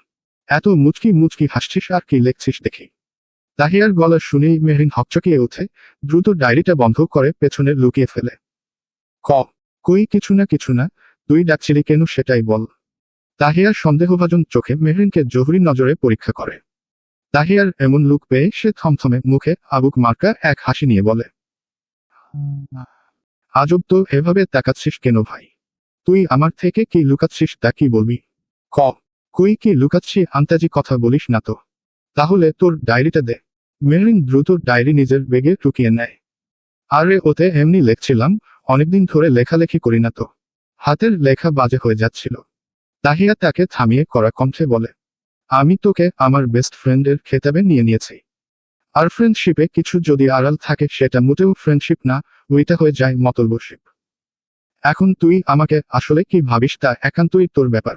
এত মুচকি মুচকি হাসছিস আর কি লেখছিস দেখি। তাহিয়ার গলা শুনেই মেহরিন হকচকিয়ে ওঠে, দ্রুত ডায়েরিটা বন্ধ করে পেছনে লুকিয়ে ফেলে। কই কিছু না, তুই ডাকছিলি কেন সেটাই বল। তাহিয়ার সন্দেহভাজন চোখে মেহরিনকে জহুরি নজরে পরীক্ষা করে। তাহিয়ার এমন লুক পেয়ে সে থমথমে মুখে আবুক মার্কা এক হাসি নিয়ে বলে, আজব তো, এভাবে তাকাচ্ছিস কেন ভাই? তুই আমার থেকে কি লুকাচ্ছিস তা কি বলবি? কই কি লুকাচ্ছি, আন্তাজি কথা বলিস না তো। তাহলে তোর ডায়েরিটা দে। মেহরিন দ্রুত ডায়েরি নিজের বেগে টুকিয়ে নেয়। আরে ওতে এমনি লেখছিলাম, অনেকদিন ধরে লেখালেখি করি না তো। হাতের লেখা বাজে হয়ে যাচ্ছিল। তাহিয়া তাকে থামিয়ে কড়া কণ্ঠে বলে, আমি তোকে আমার বেস্ট ফ্রেন্ডের খেতাবে নিয়ে নিয়েছি। আর ফ্রেন্ডশিপে কিছু যদি আড়াল থাকে সেটা মোটেও ফ্রেন্ডশিপ না, ওইটা হয়ে যায় মতলবশিপ। এখন তুই আমাকে আসলে কি ভাবিস তা একান্তই তোর ব্যাপার।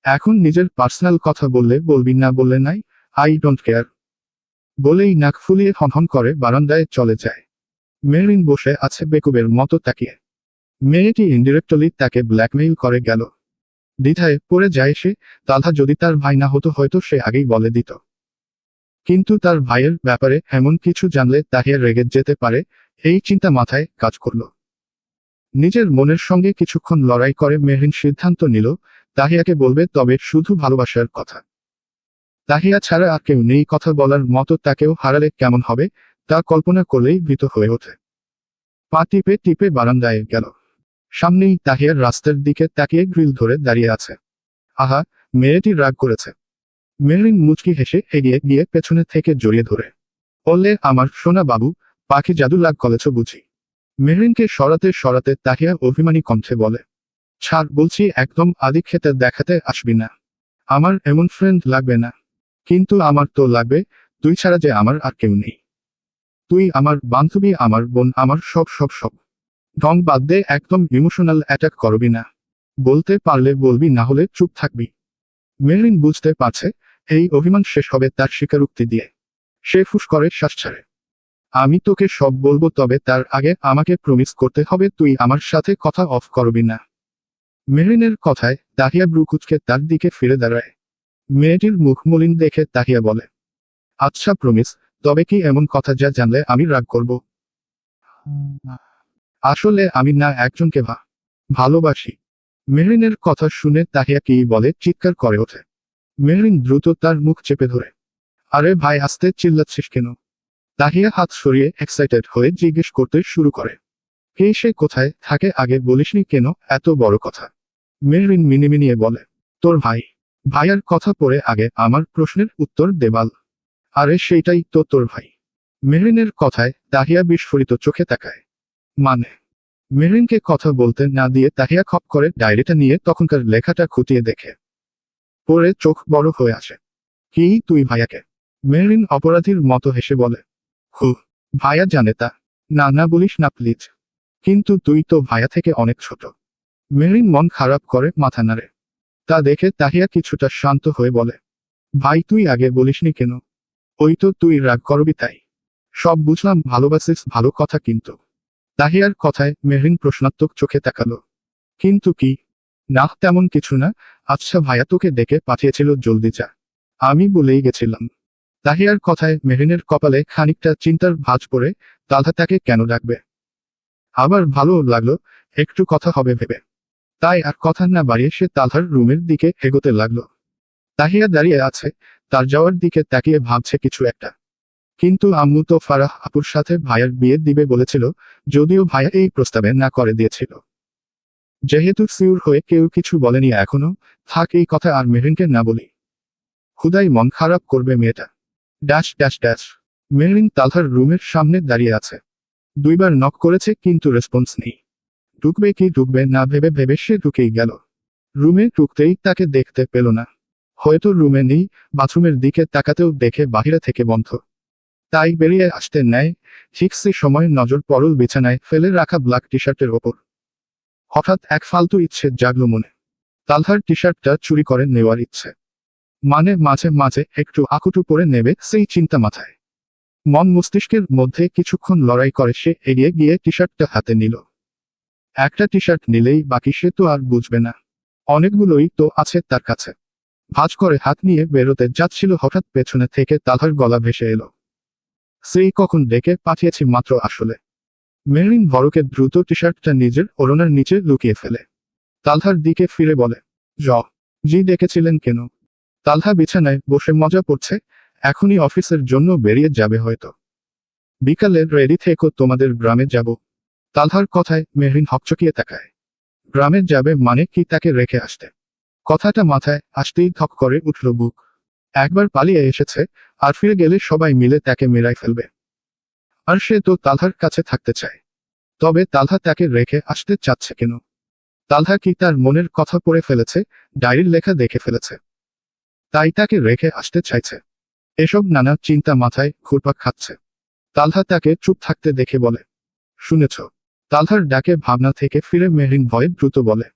এখন নিজের পার্সোনাল কথা বললে বলবি, না বললে নাই, আই ডোন্ট কেয়ার। বলেই নাক ফুলিয়ে হনহন করে বারান্দায় চলে যায়। মেহরিন বসে আছে বেকুবের মতো তাকিয়ে। মেয়েটি ইনডিরেক্টলি তাকে ব্ল্যাকমেইল করে গেল। দ্বিধায় পড়ে যায় সে, তালহা যদি তার ভাই না হতো হয়তো সে আগেই বলে দিত। কিন্তু তার ভাইয়ের ব্যাপারে এমন কিছু জানলে তাহিয়া রেগে যেতে পারে, এই চিন্তা মাথায় কাজ করল। নিজের মনের সঙ্গে কিছুক্ষণ লড়াই করে মেহরিন সিদ্ধান্ত নিল তাহিয়াকে বলবে, তবে শুধু ভালোবাসার কথা। তাহিয়া ছাড়া আর কেউ নেই কথা বলার মতো, তাকেও হারালে কেমন হবে তা কল্পনা করলেই ভীত হয়ে ওঠে। পা টিপে টিপে বারান্দায় গেল। সামনেই তাহিয়ার রাস্তার দিকে তাকিয়ে গ্রিল ধরে দাঁড়িয়ে আছে। আহা, মেয়েটি রাগ করেছে। মেহরিন মুচকি হেসে এগিয়ে গিয়ে পেছনে থেকে জড়িয়ে ধরে বললে, আমার সোনা বাবু, পাখি জাদু লাগ করেছ বুঝি। মেহরিনকে সরাতে সরাতে তাহিয়া অভিমানী কণ্ঠে বলে, ছাড় বলছি, একদম আদি খেতে দেখাতে আসবি না। আমার এমন ফ্রেন্ড লাগবে না। কিন্তু আমার তো লাগবে, তুই ছাড়া যে আমার আর কেউ নেই। তুই আমার বান্ধবী, আমার বোন, আমার সব সব সব। ঢং বাদ দে, একদম ইমোশনাল অ্যাটাক করবি না। বলতে পারলে বলবি, না হলে চুপ থাকবি। মেহরিন বুঝতে পারছে এই অভিমান শেষ হবে তার স্বীকারোক্তি দিয়ে। সে ফুস করে শ্বাস ছাড়ে। আমি তোকে সব বলবো, তবে তার আগে আমাকে প্রমিস করতে হবে তুই আমার সাথে কথা অফ করবি না। মেহরিনের কথায় তাহিয়া ব্রু কুঁচকে তার দিকে ফিরে দাঁড়ায়। মেয়েটির মুখ মলিন দেখে তাহিয়া বলে, আচ্ছা প্রমিস, তবে কি এমন কথা যা জানলে আমি রাগ করব? আসলে আমি না একজনকে ভালোবাসি। মেহরিনের কথা শুনে তাহিয়া কি বলে চিৎকার করে ওঠে। মেহরিন দ্রুত তার মুখ চেপে ধরে, আরে ভাই, আস্তে চিল্লাচ্ছিস কেন? তাহিয়া হাত সরিয়ে এক্সাইটেড হয়ে জিজ্ঞেস করতে শুরু করে, কে সে, কোথায় থাকে, আগে বলিসনি কেন এত বড় কথা? মেহরিন মিনিমিনিয়ে বলে, তোর ভাই। ভাইয়ার কথা পড়ে আগে আমার প্রশ্নের উত্তর দেবাল। আরে সেইটাই তো তোর ভাই। মেহরিনের কথায় তাহিয়া বিস্ফোরিত চোখে তাকায়। মানে? মেহরিনকে কথা বলতে না দিয়ে তাহিয়া খপ করে ডায়েরিটা নিয়ে তখনকার লেখাটা খুঁটিয়ে দেখে। পরে চোখ বড় হয়ে আসে। কি, তুই ভাইয়াকে? মেহরিন অপরাধীর মতো হেসে বলে, হু, ভাইয়া জানে তা। না না বলিস না প্লিজ। কিন্তু তুই তো ভাইয়া থেকে অনেক ছোট। মেহরিন মন খারাপ করে মাথা নাড়ে। তা দেখে তাহিয়া কিছুটা শান্ত হয়ে বলে, ভাই তুই আগে বলিসনি কেন? ওই তো তুই রাগ করবি তাই। সব বুঝলাম, ভালোবাসিস, ভালো কথা, কিন্তু। তাহিয়ার কথায় মেহরিন প্রশ্নাত্মক চোখে তাকালো। কিন্তু কি? না তেমন কিছু না। আচ্ছা ভাইয়া তোকে ডেকে পাঠিয়েছিল, জলদি যা। আমি বলেই গেছিলাম। তাহিয়ার কথায় মেহরিনের কপালে খানিকটা চিন্তার ভাঁজ পড়ে। তালহা তাকে কেন ডাকবে? আবার ভালো লাগলো, একটু কথা হবে ভেবে। তাই আর কথা না বাড়িয়ে সে তালহার রুমের দিকে এগোতে লাগলো। তাহিয়া দাঁড়িয়ে আছে, তার যাওয়ার দিকে তাকিয়ে ভাবছে কিছু একটা। কিন্তু আম্মু তো ফারাহ আপুর সাথে ভাইয়ার বিয়ে দিবে বলেছিল, যদিও ভাইয়া এই প্রস্তাবে না করে দিয়েছিল। যেহেতু সিউর হয়ে কেউ কিছু বলেনি এখনো, থাক এই কথা আর মেহরিনকে না বলি। খুদাই মন খারাপ করবে মেয়েটা। Dash dash dash. মেহরিন তালহার রুমের সামনে দাঁড়িয়ে আছে। দুইবার নক করেছে কিন্তু রেসপন্স নেই। ঢুকবে কি ঢুকবে না ভেবে ভেবে সে ঢুকেই গেল। রুমে ঢুকতেই তাকে দেখতে পেল না। হয়তো রুমে নেই, বাথরুমের দিকে তাকাতেও দেখে বাহিরে থেকে বন্ধ। তাই বেরিয়ে আসতে নেয়। ঠিক সেই সময় নজর পড়ল বিছানায় ফেলে রাখা ব্ল্যাক টি শার্টের ওপর। হঠাৎ এক ফালতু ইচ্ছে জাগলো মনে। তালহার টি শার্টটা চুরি করে নেওয়ার ইচ্ছে। মানে মাঝে মাঝে একটু আকুটু পরে নেবে সেই চিন্তা মাথায়। মন মস্তিষ্কের মধ্যে কিছুক্ষণ লড়াই করে সে এগিয়ে গিয়ে টি শার্টটা হাতে নিল। একটা টি শার্ট নিলেই বাকি সে তো আর বুঝবে না। অনেকগুলোই তো আছে তার কাছে। ভাঁজ করে হাত নিয়ে বেরোতে যাচ্ছিল, হঠাৎ পেছনে থেকে তালহার গলা ভেসে এলো, সেই কখন ডেকে পাঠিয়েছি মাত্র আসলে। মেহরিন ভরকে দ্রুত টি শার্টটা নিজের ওড়নার নিচে লুকিয়ে ফেলে। তালহার দিকে ফিরে বলে, জি ডেকেছিলেন কেন? তালহা বিছানায় বসে মজা পড়ছে, এখনই অফিসের জন্য বেরিয়ে যাবে হয়তো। বিকালে রেডি থেকো, তোমাদের গ্রামে যাব। তালহার কথায় মেহরিন হকচকিয়ে তাকায়। গ্রামে যাবে মানে কি, তাকে রেখে আসতে? কথাটা মাথায় আসতেই ধক করে উঠল বুক। একবার পালিয়ে এসেছে, আর ফিরে গেলে সবাই মিলে তাকে মেরাই ফেলবে। আর সে তো তালহার কাছে থাকতে চায়। তবে তালহা তাকে রেখে আসতে চাচ্ছে কেন? তালহা কি তার মনের কথা পড়ে ফেলেছে, ডায়েরির লেখা দেখে ফেলেছে, তাই তাকে রেখে আসতে চাইছে? এসব নানা চিন্তা মাথায় ঘুরপাক খাচ্ছে। তালহা তাকে চুপ থাকতে দেখে বলে, শুনেছ? তালহার ডাকে ভাবনা থেকে ফিরে মেহরিন ভয়ে দ্রুত বলে,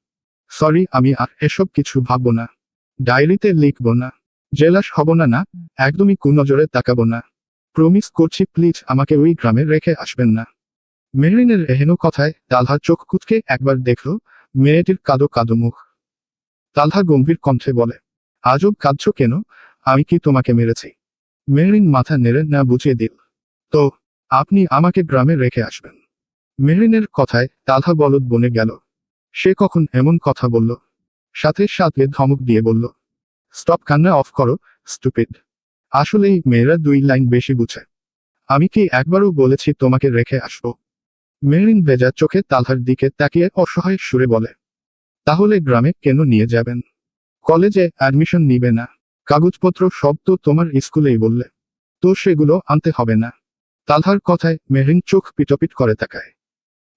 সরি, আমি আর এসব কিছু ভাববো না। ডায়েরিতে লিখবো না। জেলাস হব না, না, একদমই কুনজরে তাকাবো না। প্রমিস করছি, প্লিজ আমাকে ওই গ্রামে রেখে আসবেন না। মেহরিনের এহেন কথায় তালহা চোখ কুঁচকে একবার দেখল মেয়েটির কাদো কাদো মুখ। তালহা গম্ভীর কণ্ঠে বলে, আজব কাঁদছ কেন? আমি কি তোমাকে মেরেছি? মেহরিন মাথা নেড়ে না বুঝিয়ে দিল, তো আপনি আমাকে গ্রামে রেখে আসবেন? মেহরিনের কথায় তালহা বলদ বনে গেল। সে কখন এমন কথা বলল? সাথে সাথে ধমক দিয়ে বলল, স্টপ, কান্না অফ করো, স্টুপিড। আসলেই মেয়েরা 2 লাইন বেশি বুঝে। আমি কি একবারও বলেছি তোমাকে রেখে আসবো? মেহরিন ভেজা চোখে তালহার দিকে তাকিয়ে অসহায় সুরে বলে, তাহলে গ্রামে কেন নিয়ে যাবেন? কলেজে অ্যাডমিশন নিবে না? কাগজপত্র সব তো তোমার স্কুলেই বললে। তো সেগুলো আনতে হবে না? তালহার কথায় মেহরিন চোখ পিটপিট করে তাকায়।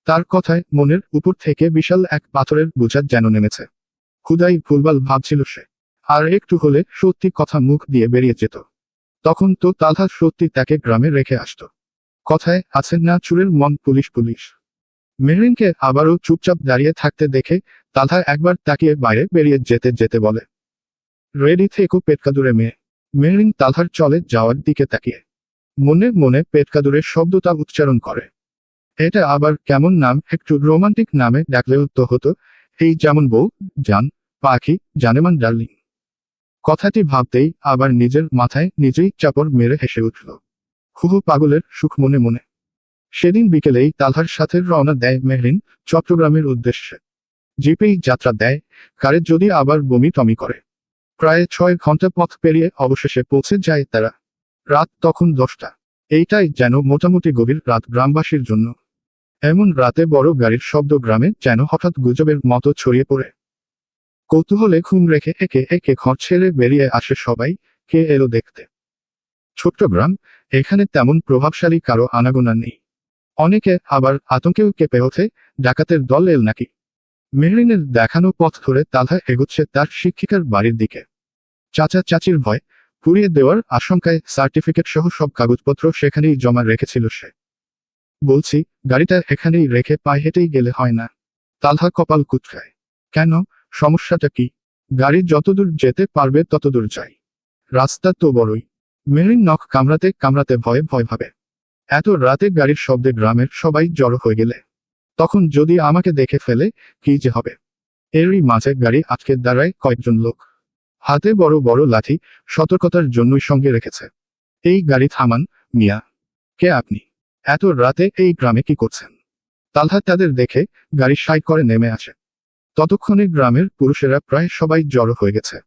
তার কথায় মনের উপর থেকে বিশাল এক পাথরের বোঝা যেন নেমেছে। খুদাই ভুলভাল ভাবছিল সে। আর একটু হলে সত্যি কথা মুখ দিয়ে বেরিয়ে যেত। তখন তো তালহা সত্যি তাকে গ্রামে রেখে আসতো। কথায় আছেন না, চুরের মন পুলিশ পুলিশ। মেহরিনকে আবারও চুপচাপ দাঁড়িয়ে থাকতে দেখে তালহা একবার তাকিয়ে বাইরে বেরিয়ে যেতে যেতে বলে, রেডি থেকো পেটকাদুরে মেয়ে। মেহরিন তালহার চলে যাওয়ার দিকে তাকিয়ে মনে মনে পেটকাদুরের শব্দটা উচ্চারণ করে। এটা আবার কেমন নাম, একটু রোমান্টিক নামে ডাকলেও তো হতো, এই যেমন বউ, জান, পাখি, জানেমান ডার্লিং। কথাটি ভাবতেই আবার নিজের মাথায় নিজেই চাপড় মেরে হেসে উঠল। হুহু পাগলের সুখ মনে মনে। সেদিন বিকেলেই তালহার সাথে রওনা দেয় মেহরিন চট্টগ্রামের উদ্দেশ্যে। জিপেই যাত্রা দেয়, কারে যদি আবার বমি টমি করে। প্রায় 6 ঘন্টা পথ পেরিয়ে অবশেষে পৌঁছে যায় তারা। রাত তখন 10টা। এইটাই যেন মোটামুটি গভীর রাত গ্রামবাসীর জন্য। এমন রাতে বড় গাড়ির শব্দ গ্রামে যেন হঠাৎ গুজবের মতো ছড়িয়ে পড়ে। কৌতূহলে ঘুম রেখে একে একে ঘর ছেড়ে বেরিয়ে আসে সবাই, কে এলো দেখতে। ছোট্ট গ্রাম, এখানে তেমন প্রভাবশালী কারো আনাগোনা নেই। অনেকে আবার আতঙ্কেও কেঁপে ওঠে, ডাকাতের দল এল নাকি। মেহরিনের দেখানো পথ ধরে তালহা এগোচ্ছে তার শিক্ষিকার বাড়ির দিকে। চাচা চাচির ভয় পুড়িয়ে দেওয়ার আশঙ্কায় সার্টিফিকেট সহ সব কাগজপত্র সেখানেই জমা রেখেছিল সে। বলছি, গাড়িটা এখানেই রেখে পায়ে হেঁটেই গেলে হয় না? তালহা কপাল কুঁচকায়। কেন, সমস্যাটা কি? গাড়ি যতদূর যেতে পারবে ততদূর যাই। রাস্তা তো বড়ই। মেহরিন নখ কামড়াতে কামড়াতে ভয়ে ভয় ভাবে। এত রাতে গাড়ির শব্দে গ্রামের সবাই জড়ো হয়ে গেলে তখন যদি আমাকে দেখে ফেলে, কি যে হবে। এরই মাঝে গাড়ি আটকে দাঁড়ায় কয়েকজন লোক। হাতে বড় বড় লাঠি, সতর্কতার জন্যই সঙ্গে রেখেছে। এই গাড়ি থামান, মিয়া। কে আপনি? এত রাতে এই গ্রামে কি করছেন? তালহা তাদের দেখে গাড়ি সাইড করে নেমে আসে। ততক্ষণে গ্রামের পুরুষেরা প্রায় সবাই জড়ো হয়ে গেছে।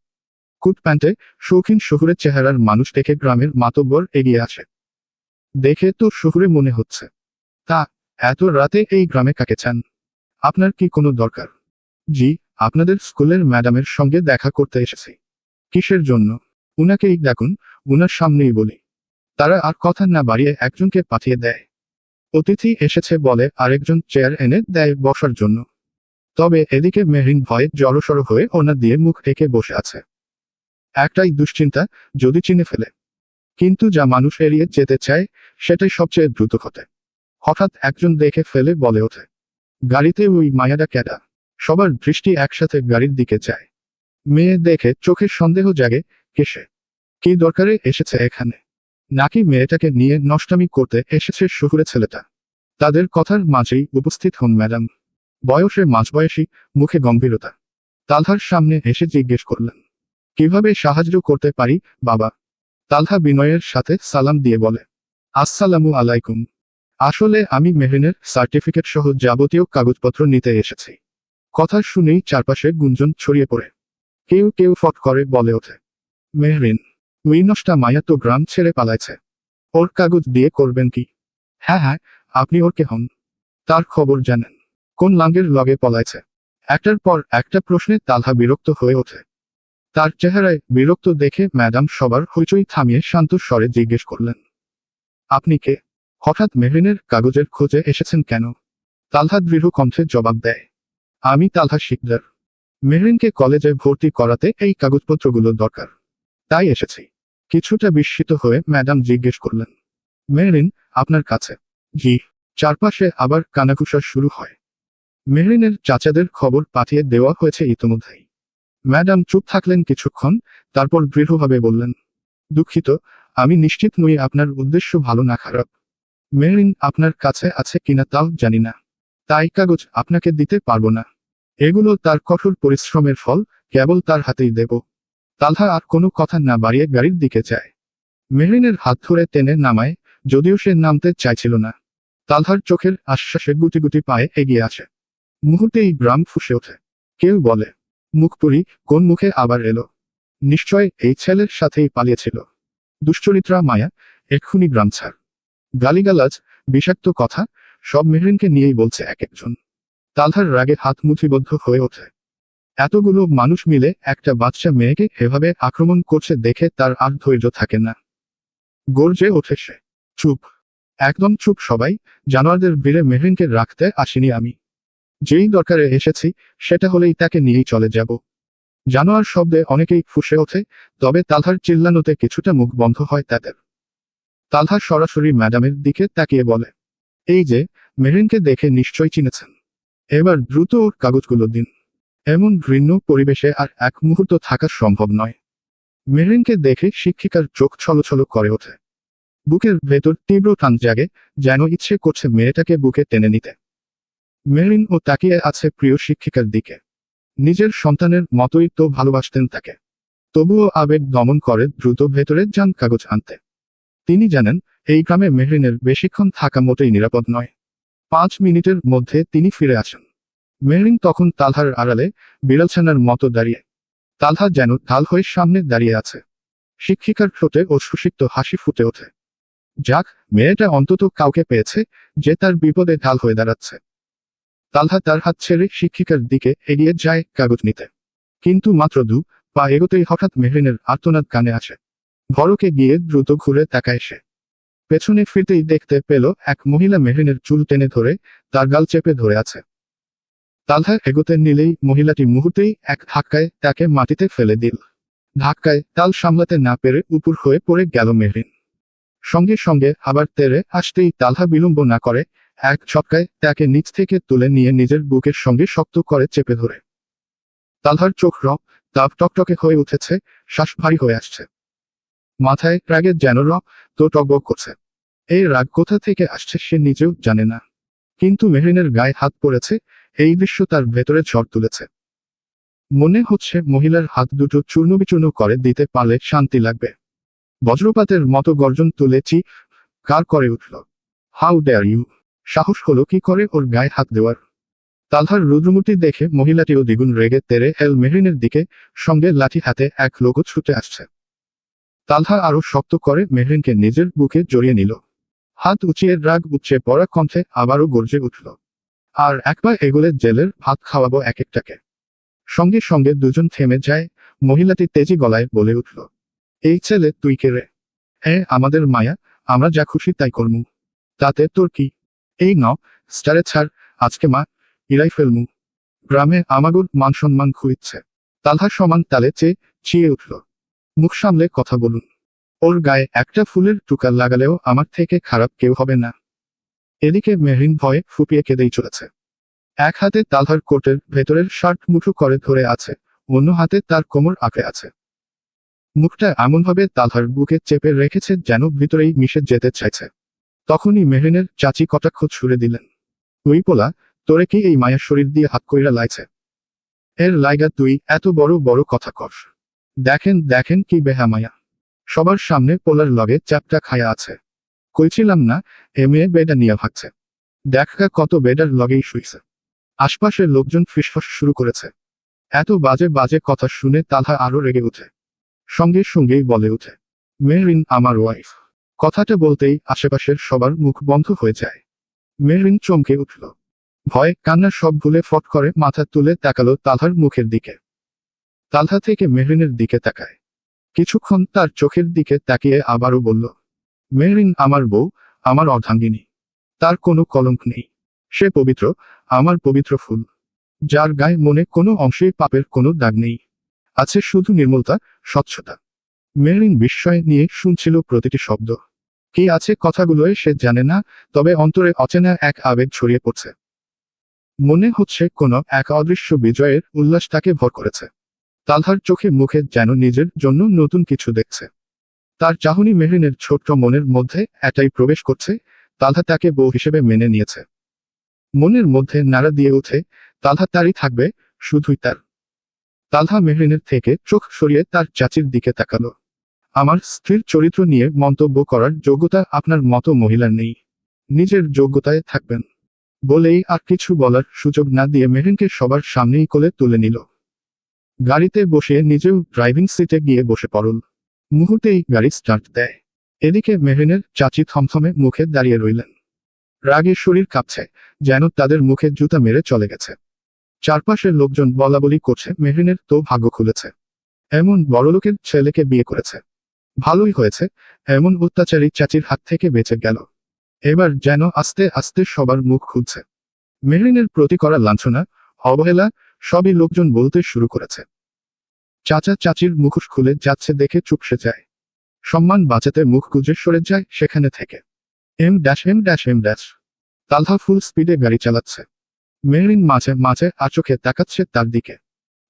কুট প্যান্টে শৌখিন শহুরে চেহারার মানুষ দেখে গ্রামের মাতব্বর এগিয়ে আসে। দেখে তো শহুরে মনে হচ্ছে। তা, এত রাতে এই গ্রামে কাকে চান? আপনার কি কোনো দরকার? জি, আপনাদের স্কুলের ম্যাডামের সঙ্গে দেখা করতে এসেছি। কিসের জন্য? উনাকেই ডাকুন, উনার সামনেই বলি। তারা আর কথা না বাড়িয়ে একজনকে পাঠিয়ে দেয়। অতিথি এসেছে বলে আরেকজন চেয়ার এনে দেয় বসার জন্য। তবে এদিকে মেহরিন ভয়ে জড়সড় হয়ে ওনা দিয়ে মুখ ঢেকে বসে আছে। একটাই দুশ্চিন্তা, যদি চিনে ফেলে। কিন্তু যা মানুষ এড়িয়ে যেতে চায়, সেটাই সবচেয়ে দ্রুত ঘটে। হঠাৎ একজন দেখে ফেলে বলে ওঠে, গাড়িতে ওই মায়াডা ক্যাডা। সবার দৃষ্টি একসাথে গাড়ির দিকে যায়। মেয়ে দেখে চোখে সন্দেহ জাগে, কে সে? কি দরকারে এসেছে এখানে? নাকি মেয়েটাকে নিয়ে নষ্টামি করতে এসেছে শহুরে ছেলেটা? তাদের কথার মাঝেই উপস্থিত হন ম্যাডাম। বয়সে মাঝবয়সী, মুখে গম্ভীরতা। তালহার সামনে এসে জিজ্ঞেস করলেন, কিভাবে সাহায্য করতে পারি, বাবা? তালহা বিনয়ের সাথে সালাম দিয়ে বলে, আসসালামু আলাইকুম। আসলে আমি মেহরিনের সার্টিফিকেট সহ যাবতীয় কাগজপত্র নিতে এসেছি। কথা শুনেই চারপাশে গুঞ্জন ছড়িয়ে পড়ে। কেউ কেউ ফট করে বলে ওঠে, মেহরিন, ওই নষ্টা মায়া তো গ্রাম ছেড়ে পালাইছে। ওর কাগজ দিয়ে করবেন কি? হ্যাঁ হ্যাঁ, আপনি ওর কে হন? তার খবর জানেন? কোন লাঙ্গের লগে পলাইছে? একটার পর একটা প্রশ্নে তালহা বিরক্ত হয়ে ওঠে। তার চেহারায় বিরক্ত দেখে ম্যাডাম সবার হইচই থামিয়ে শান্ত স্বরে জিজ্ঞেস করলেন, আপনি কে? হঠাৎ মেহরিনের কাগজের খোঁজে এসেছেন কেন? তালহা দৃঢ় কণ্ঠে জবাব দেয়, আমি তালহা শিকদার। মেহরিনকে কলেজে ভর্তি করাতে এই কাগজপত্রগুলো দরকার, তাই এসেছি। কিছুটা বিস্মিত হয়ে ম্যাডাম জিজ্ঞেস করলেন, মেহরিন আপনার কাছে? জি। চারপাশে আবার কানাঘুষা শুরু হয়। মেহরিনের চাচাদের খবর পাঠিয়ে দেওয়া হয়েছে ইতোমধ্যেই। ম্যাডাম চুপ থাকলেন কিছুক্ষণ, তারপর দৃঢ়ভাবে বললেন, দুঃখিত, আমি নিশ্চিত নই আপনার উদ্দেশ্য ভালো না খারাপ। মেহরিন আপনার কাছে আছে কিনা তাও জানি না, তাই কাগজ আপনাকে দিতে পারবো না। এগুলো তার কঠোর পরিশ্রমের ফল, কেবল তার হাতেই দেব। তালহা আর কোনো কথা না বাড়িয়ে গাড়ির দিকে যায়। মেহরিনের হাত ধরে টেনে নামায়, যদিও সে নামতে চাইছিল না। তালহার চোখের আশ্বাসে গুটি গুটি পায়ে এগিয়ে আসে। মুহূর্তেই গ্রাম ফুঁসে ওঠে। কেউ বলে, মুখপুরি, কোন মুখে আবার এলো? নিশ্চয় এই ছেলের সাথেই পালিয়েছিল। দুশ্চরিত্রা মায়া, এক্ষুনি গ্রাম ছাড়। গালিগালাজ, বিষাক্ত কথা, সব মেহরিনকে নিয়েই বলছে এক একজন। তালহার রাগে হাত মুঠিবদ্ধ হয়ে ওঠে। এতগুলো মানুষ মিলে একটা বাচ্চা মেয়েকে এভাবে আক্রমণ করছে দেখে তার আর ধৈর্য থাকে না। গর্জে ওঠে সে, চুপ, একদম চুপ সবাই। জানোয়ারদের ভিড়ে মেহরিনকে রাখতে আসিনি আমি। যেই দরকারে এসেছি, সেটা হলেই তাকে নিয়েই চলে যাব। জানোয়ার শব্দে অনেকেই ফুঁসে ওঠে, তবে তালহার চিল্লানোতে কিছুটা মুখ বন্ধ হয় তাদের। তালহা সরাসরি ম্যাডামের দিকে তাকিয়ে বলে, এই যে, মেহরিনকে দেখে নিশ্চয় চিনেছেন। এবার দ্রুত ওর কাগজগুলো দিন। এমন ঘৃণ্য পরিবেশে আর এক মুহূর্ত থাকা সম্ভব নয়। মেহরিনকে দেখে শিক্ষিকার চোখ ছলছল করে ওঠে। বুকের ভেতর তীব্র টান জাগে, যেন ইচ্ছে করছে মেয়েটাকে বুকে টেনে নিতে। মেহরিন ও তাকিয়ে আছে প্রিয় শিক্ষিকার দিকে। নিজের সন্তানের মতোই তো ভালোবাসতেন তাকে। তবুও আবেগ দমন করে দ্রুত ভেতরে যান কাগজ আনতে। তিনি জানেন, এই গ্রামে মেহরিনের বেশিক্ষণ থাকা মোটেই নিরাপদ নয়। 5 মিনিটের মধ্যে তিনি ফিরে আসেন। মেহরিন তখন তালহার আড়ালে, বিড়ালছানার মতো দাঁড়িয়ে। তালহা যেন ঢাল হয়ে সামনে দাঁড়িয়ে আছে। শিক্ষিকার ঠোঁটে ও সুসিক্ত হাসি ফুটে ওঠে। যাক, মেয়েটা অন্তত কাউকে পেয়েছে যে তার বিপদে ঢাল হয়ে দাঁড়াচ্ছে। তালহা তার হাত ছেড়ে শিক্ষিকার দিকে এগিয়ে যায় কাগজ নিতে। কিন্তু মাত্র 2 পা এগোতেই হঠাৎ মেহরিনের আর্তনাদ কানে আসে। ভরকে গিয়ে দ্রুত ঘুরে তাকায় সে। পেছনে ফিরতেই দেখতে পেল এক মহিলা মেহরিনের চুল টেনে ধরে তার গাল চেপে ধরে আছে। তালহা এগোতে নিলেই মহিলাটি মুহূর্তেই এক ধাক্কায় তাকে মাটিতে ফেলে দিল। ধাক্কায় তাল সামলাতে না পেরে উপুর হয়ে পড়ে গেল মেহরিন। সঙ্গে সঙ্গে আবার তেড়ে আসতেই তালহা বিলম্ব না করে এক ঝটকায় তাকে নিচ থেকে তুলে নিয়ে নিজের বুকের সঙ্গে শক্ত করে চেপে ধরে। তালহার চোখ তাপ টকটকে হয়ে উঠেছে, শ্বাস ভারী হয়ে আসছে। মাথায় রাগের যেন তো টকবক করছে। এই রাগ কোথা থেকে আসছে সে নিজেও জানে না, কিন্তু মেহরিনের গায়ে হাত পড়েছে, এই দৃশ্য তার ভেতরে ঝড় তুলেছে। মনে হচ্ছে মহিলার হাত দুটো চূর্ণবিচূর্ণ করে দিতে পারলে শান্তি লাগবে। বজ্রপাতের মতো গর্জন তুলে কার করে উঠল। How dare you! সাহস হলো কি করে ওর গায়ে হাত দেওয়ার? তালহার রুদ্রমূর্তি দেখে মহিলাটিও দ্বিগুণ রেগে তেড়ে এল মেহরিনের দিকে, সঙ্গে লাঠি হাতে এক লোকও ছুটে আসছে। তালহা আরো শক্ত করে মেহরিনকে নিজের বুকে জড়িয়ে নিল। হাত উঁচিয়ে রাগ উচ্চে পড়া কণ্ঠে আবারও গর্জে উঠল। আর এক পা এগোলে জেলের ভাত খাওয়াবো এক একটাকে। সঙ্গে সঙ্গে দুজন থেমে যায়। মহিলাটি তেজি গলায় বলে উঠল, এই ছেলে তুই কে রে? হ্যাঁ, আমাদের মায়া, আমরা যা খুশি তাই করমু। তাতে তোর কি? এই ন স্টারে ছাড়, আজকে মা ইরাই ফেলমু। গ্রামে আমাগুর মান সম্মান খুঁড়ছে। তালহা সমান তালে চিয়ে উঠল, মুখ সামলে কথা বলুন। ওর গায়ে একটা ফুলের টুকা লাগালেও আমার থেকে খারাপ কেউ হবে না। এদিকে মেহরিন ভয়ে ফুপিয়ে কেঁদেই চলেছে। এক হাতে তালহার কোটের ভেতরের শার্ট মুঠো করে ধরে আছে, অন্য হাতে তার কোমর আঁকড়ে আছে। মুখটা এমনভাবে তালহার বুকে চেপে রেখেছে যেন ভিতরেই মিশে যেতে চাইছে। তখনই মেহরিনের চাচি কটাক্ষ ছুড়ে দিলেন, তুই পোলা, তোরে কি এই মায়ের শরীর দিয়ে হাত কইরা লাইছে? এর লাইগা তুই এত বড় বড় কথা কস? দেখেন দেখেন কি বেহা মায়া, সবার সামনে পোলার লগে চ্যাপটা খায়া আছে। কইছিলাম না এ মেয়ে বেডা নিয়া ভাগছে? দেখা কত বেডার লগেই শুইছে। আশপাশের লোকজন ফিসফাস শুরু করেছে। এত বাজে বাজে কথা শুনে তালহা আরো রেগে উঠে। সঙ্গে সঙ্গেই বলে উঠে, মেহরিন আমার ওয়াইফ। কথাটা বলতেই আশেপাশের সবার মুখ বন্ধ হয়ে যায়। মেহরিন চমকে উঠল। ভয় কান্না সব ভুলে ফট করে মাথা তুলে তাকালো তালহার মুখের দিকে। তালহা থেকে মেহরিনের দিকে তাকায়। কিছুক্ষণ তার চোখের দিকে তাকিয়ে আবারও বলল, মেহরিন আমার বউ, আমার অর্ধাঙ্গিনী। তার কোনো কলঙ্ক নেই। সে পবিত্র, আমার পবিত্র ফুল, যার গায়ে মনে কোনো অংশে পাপের কোনো দাগ নেই। আছে শুধু নির্মলতা, স্বচ্ছতা। মেহরিন বিস্ময় নিয়ে শুনছিল প্রতিটি শব্দ। কি আছে কথাগুলোয় সে জানে না, তবে অন্তরে অচেনা এক আবেগ ছড়িয়ে পড়ছে। মনে হচ্ছে কোনো এক অদৃশ্য বিজয়ের উল্লাস তাকে ভর করেছে। তালহার চোখে মুখে যেন নিজের জন্য নতুন কিছু দেখছে। তার চাহনি মেহরিনের ছোট্ট মনের মধ্যে এটাই প্রবেশ করছে, তালহা তাকে বউ হিসেবে মেনে নিয়েছে। মনের মধ্যে নাড়া দিয়ে উঠে, তালহা তারই থাকবে, শুধুই তার। তালহা মেহরিনের থেকে চোখ সরিয়ে তার চাচির দিকে তাকালো। আমার স্ত্রীর চরিত্র নিয়ে মন্তব্য করার যোগ্যতা আপনার মতো মহিলার নেই। নিজের যোগ্যতায় থাকবেন। বলেই আর কিছু বলার সুযোগ না দিয়ে মেহরিনকে সবার সামনেই কোলে তুলে নিল। গাড়িতে বসে নিজেও ড্রাইভিং সিটে গিয়ে বসে পড়ল। মুহূর্তেই গাড়ি স্টার্ট দেয়। এদিকে মেহরিনের চাচি থমথমে মুখে দাঁড়িয়ে রইলেন। রাগে শরীর কাঁপছে, যেন তাদের মুখে জুতা মেরে চলে গেছে। চারপাশের লোকজন বলাবলি করছে মেহরিনের তো ভাগ্য খুলেছে, এমন বড়লোকের ছেলেকে বিয়ে করেছে। ভালোই হয়েছে, এমন অত্যাচারী চাচির হাত থেকে বেঁচে গেল। এবার যেন আস্তে আস্তে সবার মুখ খুলছে। মেহরিনের প্রতি করা লাঞ্ছনা, অবহেলা সবই লোকজন বলতে শুরু করেছে। চাচা চাচির মুখোশ খুলে যাচ্ছে দেখে চুপসে যায়। সম্মান বাঁচাতে মুখ গুজে সরে যায় সেখানে থেকে। এম। তালহা ফুল স্পিডে গাড়ি চালাচ্ছে। মেহরিন মাঝে মাঝে আচোখে তাকাচ্ছে তার দিকে।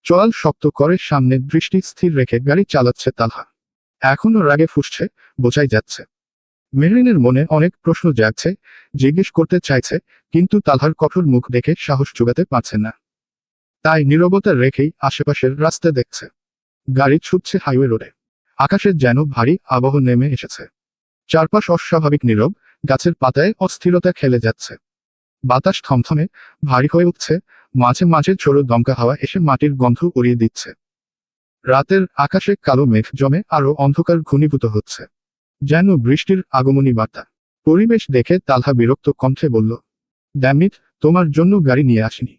চোয়াল শক্ত করে সামনে দৃষ্টি স্থির রেখে গাড়ি চালাচ্ছে তালহা। এখনো রাগে ফুঁসছে, বোঝাই যাচ্ছে। মেহরিনের মনে অনেক প্রশ্ন জাগছে, জিজ্ঞেস করতে চাইছে, কিন্তু তালহার কঠোর মুখ দেখে সাহস জোগাতে পারছে না। তাই নীরবতা রেখেই আশেপাশের রাস্তা দেখছে। গাড়ি ছুটছে হাইওয়ে রোডে। আকাশে যেন ভারী আবহ নেমে এসেছে। চারপাশ অস্বাভাবিক নীরব, গাছের পাতায় অস্থিরতা খেলে যাচ্ছে। বাতাস থমথমে, ভারী হয়ে উঠছে, মাঝে মাঝে ঝোড়ো দমকা হাওয়া এসে মাটির গন্ধ উড়িয়ে দিচ্ছে। রাতের আকাশে কালো মেঘ জমে আরো অন্ধকার ঘনীভূত হচ্ছে। যেন বৃষ্টির আগমনী বার্তা। পরিবেশ দেখে তালহা বিরক্ত কণ্ঠে বলল, ড্যামিট, তোমার জন্য গাড়ি নিয়ে আসিনি।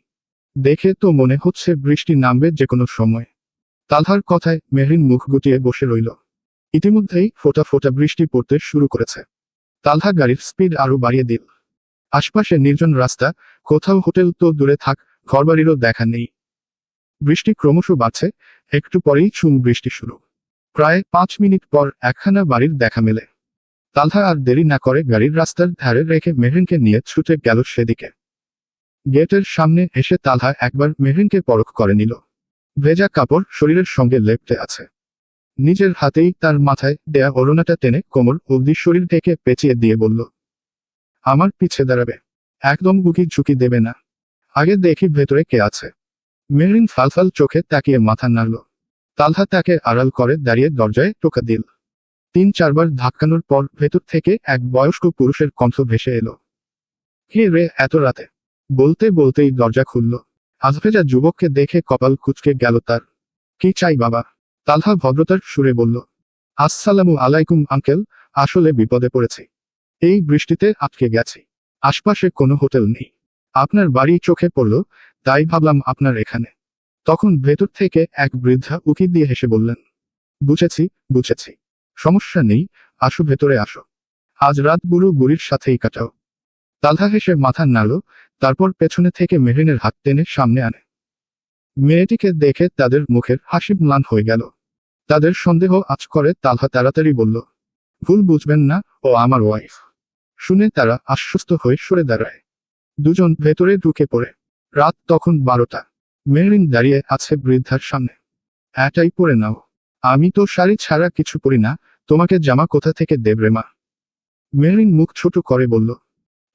দেখে তো মনে হচ্ছে বৃষ্টি নামবে যে কোনো সময়। তালহার কথায় মেহরিন মুখ গুটিয়ে বসে রইল। ইতিমধ্যেই ফোঁটা ফোঁটা বৃষ্টি পড়তে শুরু করেছে। তালহা গাড়ির স্পিড আরো বাড়িয়ে দিল। আশপাশে নির্জন রাস্তা, কোথাও হোটেল তো দূরে থাক, ঘরবাড়িরও দেখা নেই। বৃষ্টি ক্রমশ বাড়ছে, একটু পরেই ঝুম বৃষ্টি শুরু। প্রায় 5 মিনিট পর একখানা বাড়ির দেখা মেলে। তালহা আর দেরি না করে গাড়ির রাস্তার ধারে রেখে মেহরিনকে নিয়ে ছুটে গেল সেদিকে। গেটের সামনে এসে তালহা একবার মেহরিনকে পরখ করে নিল। ভেজা কাপড় শরীরের সঙ্গে লেপ্টে আছে। নিজের হাতেই তার মাথায় দেয়া ওড়নাটা টেনে কোমর অবধি শরীর থেকে পেঁচিয়ে দিয়ে বলল, আমার পিছে দাঁড়াবে, একদম বুকি ঝুঁকি দেবে না। আগে দেখি ভেতরে কে আছে। মেহরিন ফালফাল চোখে তাকিয়ে মাথা নাড়ল। তালহা তাকে আড়াল করে দাঁড়িয়ে দরজায় টোকা দিল। 3-4 বার ধাক্কানোর পর ভেতর থেকে এক বয়স্ক পুরুষের কণ্ঠ ভেসে এলো, কে রে এত রাতে? বলতে বলতেই দরজা খুলল। আধভেজা যুবককে দেখে কপাল কুঁচকে গেল তার। কি চাই বাবা? তালহা ভদ্রতার সুরে বলল, আসসালামু আলাইকুম আঙ্কেল, আসলে বিপদে পড়েছি। এই বৃষ্টিতে আটকে গেছি। আশপাশে কোনো হোটেল নেই। আপনার বাড়ি চোখে পড়ল, তাই ভাবলাম আপনার এখানে। তখন ভেতর থেকে এক বৃদ্ধা উকি দিয়ে হেসে বললেন, বুঝেছি বুঝেছি, সমস্যা নেই, আসো ভেতরে আসো। আজ রাত বুড়ো বুড়ির সাথেই কাটাও। তালহা হেসে মাথা নাড়ল, তারপর পেছনে থেকে মেহরিনের হাত টেনে সামনে আনে। মেয়েটিকে দেখে তাদের মুখের হাসি ম্লান হয়ে গেল। তাদের সন্দেহ আঁচ করে তালহা তাড়াতাড়ি বলল, ভুল বুঝবেন না, ও আমার ওয়াইফ। শুনে তারা আশ্বস্ত হয়ে সরে দাঁড়ায়। দুজন ভেতরে ঢুকে পড়ে। রাত তখন 12টা। মেহরিন দাঁড়িয়ে আছে বৃদ্ধার সামনে। এটাই পরে নাও। আমি তো শাড়ি ছাড়া কিছু পরি না, তোমাকে জামা কোথা থেকে দেবরে মা? মেহরিন মুখ ছোট করে বলল,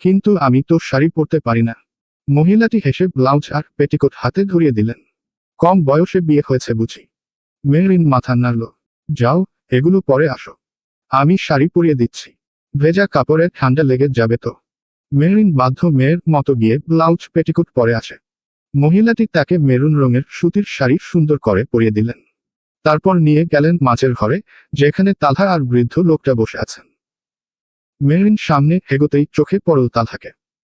কিন্তু আমি তো শাড়ি পরতে পারি না। মহিলাটি হেসে ব্লাউজ আর পেটিকোট হাতে ধরিয়ে দিলেন। কম বয়সে বিয়ে হয়েছে বুঝি? মেহরিন মাথা নাড়ল, যাও, এগুলো পরে আসো। আমি শাড়ি পরিয়ে দিচ্ছি। ভেজা কাপড়ে ঠান্ডা লেগে যাবে তো। মেহরিন বাধ্য মেয়ের মতো গিয়ে ব্লাউজ পেটিকোট পরে আসে। মহিলাটি তাকে মেরুন রঙের সুতির শাড়ি সুন্দর করে পরিয়ে দিলেন। তারপর নিয়ে গেলেন মাছের ঘরে, যেখানে তালহা আর বৃদ্ধ লোকটা বসে আছেন। মেহরিন সামনে এগোতেই চোখে পড়ল তালহাকে।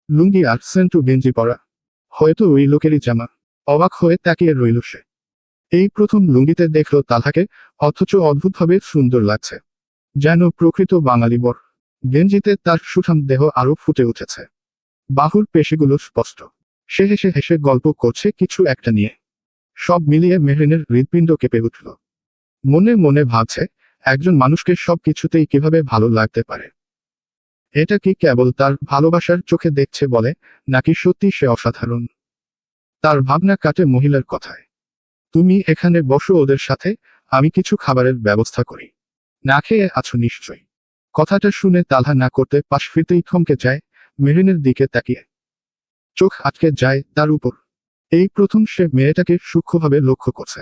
লুঙ্গি আর সেন্টু গেঞ্জি পরা, হয়তো ওই লোকেরই জামা। অবাক হয়ে তাকিয়ে রইল সে। এই প্রথম লুঙ্গিতে দেখল তালহাকে, অথচ অদ্ভুতভাবে সুন্দর লাগছে, যেন প্রকৃত বাঙালি বর। গেঞ্জিতে তার সুঠাম দেহ আরো ফুটে উঠেছে, বাহুর পেশিগুলো স্পষ্ট। সে হেসে হেসে গল্প করছে কিছু একটা নিয়ে। সব মিলিয়ে মেহরিনের হৃৎপিণ্ড কেঁপে উঠল। মনে মনে ভাবছে, একজন মানুষকে সব কিছুতেই কিভাবে ভালো লাগতে পারে। এটা কি কেবল তার ভালোবাসার চোখে দেখছে বলে, নাকি সত্যি সে অসাধারণ? তার ভাবনা কাটে মহিলার কথায়। তুমি এখানে বসো ওদের সাথে, আমি কিছু খাবারের ব্যবস্থা করি। না খেয়ে আছো নিশ্চয়ই। কথাটা শুনে তালহা না করতে পাশ ফিরতেই থমকে যায়, মেহরিনের দিকে তাকিয়ে। চোখ আটকে যায় তার উপর। এই প্রথম সে মেয়েটাকে সূক্ষ্মভাবে লক্ষ্য করছে।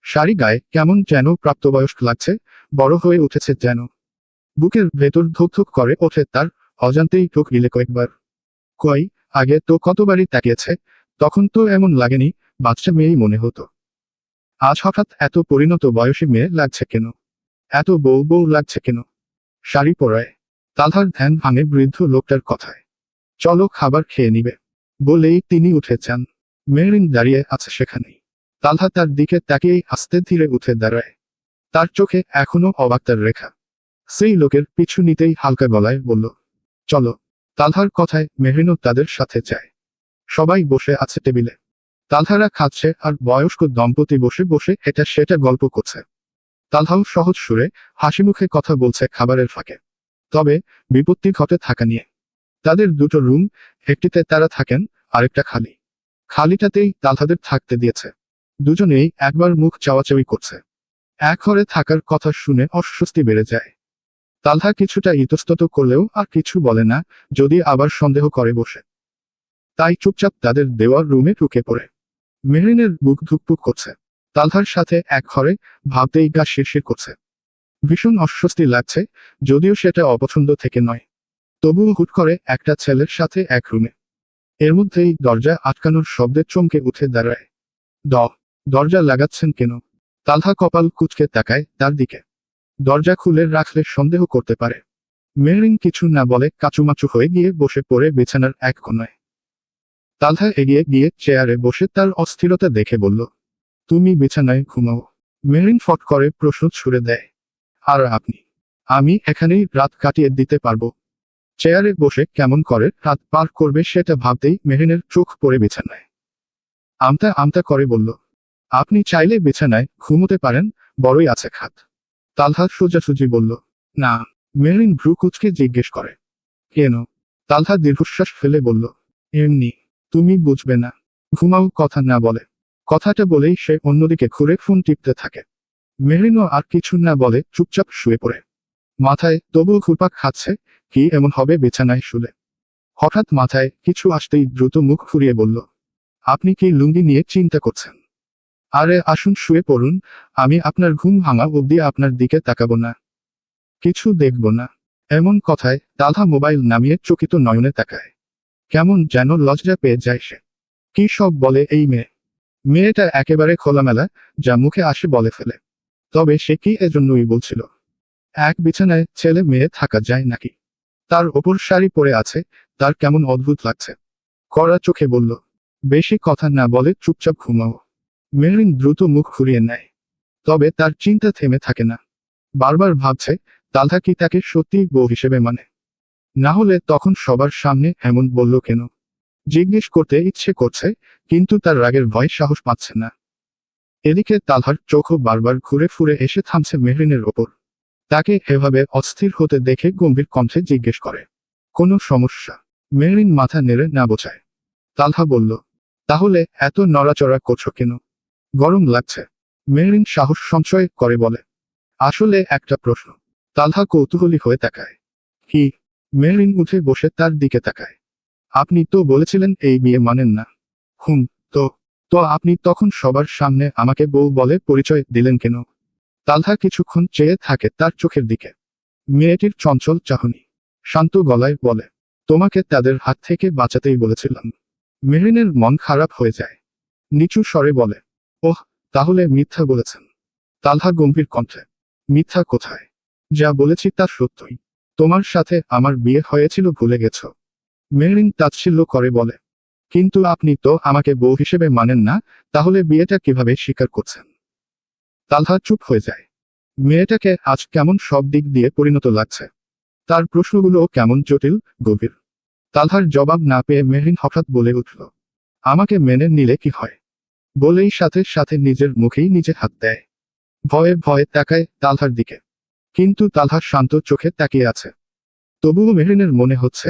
শাড়ি গায়ে কেমন যেন প্রাপ্তবয়স্ক লাগছে, বড় হয়ে উঠেছে যেন। বুকের ভেতর ধুকধুক করে ওঠে তার, অজান্তেই চোখ গিলে কয়েকবার। কই, আগে তো কতবারই তাকিয়েছে, তখন তো এমন লাগেনি, বাচ্চা মেয়েই মনে হতো। আজ হঠাৎ এত পরিণত বয়সী মেয়ে লাগছে কেন? এত বউ বউ লাগছে কেন? শাড়ি পরায়। তালহার ধ্যান ভাঙে বৃদ্ধ লোকটার কথায়। চলো খাবার খেয়ে নিবে, বলেই তিনি উঠে যান। মেহরিন দাঁড়িয়ে আছে সেখানেই। তালহা তার দিকে তাকিয়েই আস্তে ধীরে উঠে দাঁড়ায়। তার চোখে এখনো অবাকতার রেখা। সেই লোকের পিছু নিতেই হালকা গলায় বলল, চলো। তালহার কথায় মেহরিনও তাদের সাথে যায়। সবাই বসে আছে টেবিলে। তালহারা খাচ্ছে আর বয়স্ক দম্পতি বসে বসে এটা সেটা গল্প করছে। তালহাও সহজ সুরে হাসিমুখে কথা বলছে খাবারের ফাঁকে। তবে বিপত্তি ঘটে থাকা নিয়ে। তাদের দুটো রুম, একটিতে তারা থাকেন, আরেকটা খালি। খালিটাতেই তালহাদের থাকতে দিয়েছে। দুজনেই একবার মুখ চাওয়াচাওয়ি করছে। এক ঘরে থাকার কথা শুনে অস্বস্তি বেড়ে যায়। তালহা কিছুটা ইতস্তত করলেও আর কিছু বলে না, যদি আবার সন্দেহ করে বসে। তাই চুপচাপ তাদের দেওয়ার রুমে ঢুকে পড়ে। মেহরিনের বুক ধুকপুক করছে। তালহার সাথে এক ঘরে ভাবতেই গা শিরশির করছে। ভীষণ অস্বস্তি লাগছে, যদিও সেটা অপছন্দ থেকে নয়। তবুও হুট করে একটা ছেলের সাথে এক রুমে। এর মধ্যেই দরজা আটকানোর শব্দে চমকে উঠে দাঁড়ায়। দরজা লাগাচ্ছেন কেন? তালহা কপাল কুঁচকে তাকায় তার দিকে। দরজা খুলে রাখলে সন্দেহ করতে পারে। মেহরিন কিছু না বলে কাচুমাচু হয়ে গিয়ে বসে পড়ে বিছানার এক কোণায়। তালহা এগিয়ে গিয়ে চেয়ারে বসে তার অস্থিরতা দেখে বলল, তুমি বিছানায় ঘুমাও। মেহরিন ফট করে প্রশ্ন ছুড়ে দেয়, আর আপনি? আমি এখানেই রাত কাটিয়ে দিতে পারবো। চেয়ারে বসে কেমন করে রাত পার করবে সেটা ভাবতেই মেহরিনের চোখ পড়ে বিছানায়। আমতা আমতা করে বলল, আপনি চাইলে বিছানায় ঘুমোতে পারেন, বড়ই আছে খাট। তালহা সোজাসুজি বলল, না। মেহরিন ভ্রু কুঁচকে জিজ্ঞেস করে, কেন? তালহা দীর্ঘশ্বাস ফেলে বলল, এমনি। তুমি বুঝবে না। ঘুমাও কথা না বলে। কথাটা বলেই সে অন্যদিকে ঘুরে ফোন টিপতে থাকে। মেহরিনও আর কিছু না বলে চুপচাপ শুয়ে পড়ে। মাথায় তবুও ঘুরপাক খাচ্ছে, কি এমন হবে বিছানায় শুলে। হঠাৎ মাথায় কিছু আসতেই দ্রুত মুখ ঘুরিয়ে বলল, আপনি কি লুঙ্গি নিয়ে চিন্তা করছেন? আরে আসুন শুয়ে পড়ুন, আমি আপনার ঘুম ভাঙা অবধি আপনার দিকে তাকাবো না, কিছু দেখব না। এমন কথায় তালহা মোবাইল নামিয়ে চকিত নয়নে তাকায়। কেমন যেন লজ্জা পেয়ে যায় সে। কি সব বলে এই মেয়ে। মেয়েটা একেবারে খোলামেলা, যা মুখে আসে বলে ফেলে। তবে সে কি এজন্যই বলছিল? এক বিছানায় ছেলে মেয়ে থাকা যায় নাকি? তার ওপর শাড়ি পরে আছে, তার কেমন অদ্ভুত লাগছে। কড়া চোখে বলল, বেশি কথা না বলে চুপচাপ ঘুমাও। মেহরিন দ্রুত মুখ ঘুরিয়ে নেয়। তবে তার চিন্তা থেমে থাকে না। বারবার ভাবছে, তালহা কি তাকে সত্যিই বউ হিসেবে মানে? না হলে তখন সবার সামনে এমন বলল কেন? জিজ্ঞেস করতে ইচ্ছে করছে, কিন্তু তার রাগের ভয় সাহস পাচ্ছে না। এদিকে তালহার চোখও বারবার ঘুরে ফুরে এসে থামছে মেহরিনের ওপর। তাকে এভাবে অস্থির হতে দেখে গম্ভীর কণ্ঠে জিজ্ঞেস করে, কোনো সমস্যা? মেহরিন মাথা নেড়ে না বোঝায়। তালহা বলল, তাহলে এত নড়াচড়া করছো কেন? গরম লাগছে। মেহরিন সাহস সঞ্চয় করে বলে, আসলে একটা প্রশ্ন। তালহা কৌতূহলী হয়ে তাকায়। কি? মেহরিন উঠে বসে তার দিকে তাকায়। আপনি তো বলেছিলেন এই বিয়ে মানেন না। হুম। তো তো আপনি তখন সবার সামনে আমাকে বউ বলে পরিচয় দিলেন কেন? তালহা কিছুক্ষণ চেয়ে থাকে তার চোখের দিকে। মেয়েটির চঞ্চল চাহনি। শান্ত গলায় বলে, তোমাকে তাদের হাত থেকে বাঁচাতেই বলেছিলাম। মেহরিনের মন খারাপ হয়ে যায়। নিচু স্বরে বলে, ওহ, তাহলে মিথ্যা বলেছেন। তালহা গম্ভীর কণ্ঠে, মিথ্যা কোথায়? যা বলেছি তা সত্যই। তোমার সাথে আমার বিয়ে হয়েছিল ভুলে গেছ। মেহরিন তাচ্ছিল্য করে বলে, কিন্তু আপনি তো আমাকে বউ হিসেবে মানেন না, তাহলে বিয়েটা কিভাবে স্বীকার করছেন? তালহা চুপ হয়ে যায়। মেয়েটাকে আজ কেমন সব দিক দিয়ে পরিণত লাগছে। তার প্রশ্নগুলো কেমন জটিল, গভীর। তালহার জবাব না পেয়ে মেহরিন হঠাৎ বলে উঠল, আমাকে মেনে নিলে কি হয়? বলেই সাথে সাথে নিজের মুখেই নিজে হাত দেয়। ভয়ে ভয়ে তাকায় তালহার দিকে। কিন্তু তালহা শান্ত চোখে তাকিয়ে আছে। তবুও মেহরিনের মনে হচ্ছে,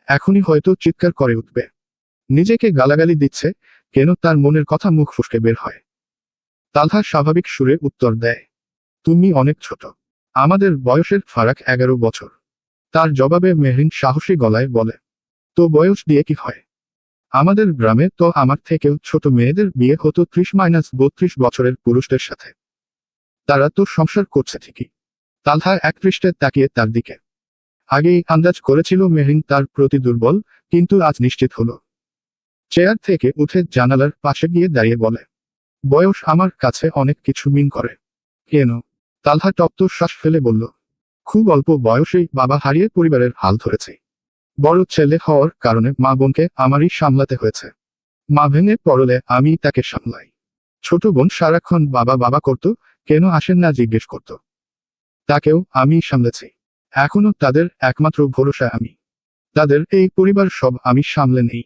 এখনই হয়তো চিৎকার করে উঠবে। নিজেকে গালাগালি দিচ্ছে, কেন তার মনের কথা মুখ ফুসকে বের হয়। তালহা স্বাভাবিক সুরে উত্তর দেয়, তুমি অনেক ছোট। আমাদের বয়সের ফারাক 11 বছর। তার জবাবে মেহরিন সাহসী গলায় বলে, তো বয়স দিয়ে কি হয়? আমাদের গ্রামে তো আমার থেকেও ছোট মেয়েদের বিয়ে হতো 30-32 বছরের পুরুষদের সাথে। তারা তো সংসার করছে ঠিকই। তালহা একপৃষ্টে তাকিয়ে তার দিকে। আগেই আন্দাজ করেছিল মেহরিন তার প্রতি দুর্বল, কিন্তু আজ নিশ্চিত হলো। চেয়ার থেকে উঠে জানালার পাশে গিয়ে দাঁড়িয়ে বলে, বয়স আমার কাছে অনেক কিছু মিন করে। কেন? তালহা তপ্ত শ্বাস ফেলে বলল, খুব অল্প বয়সেই বাবা হারিয়ে পরিবারের হাল ধরেছে। বড় ছেলে হওয়ার কারণে মা বোনকে আমারই সামলাতে হয়েছে। মা ভেঙে পড়লে আমি তাকে সামলাই। ছোট বোন সারাক্ষণ বাবা বাবা করত, কেন আসেন না জিজ্ঞেস করত। তাকেও আমি সামলেছি। এখনো তাদের একমাত্র ভরসা আমি। তাদের এই পরিবার সব আমি সামলে নেই।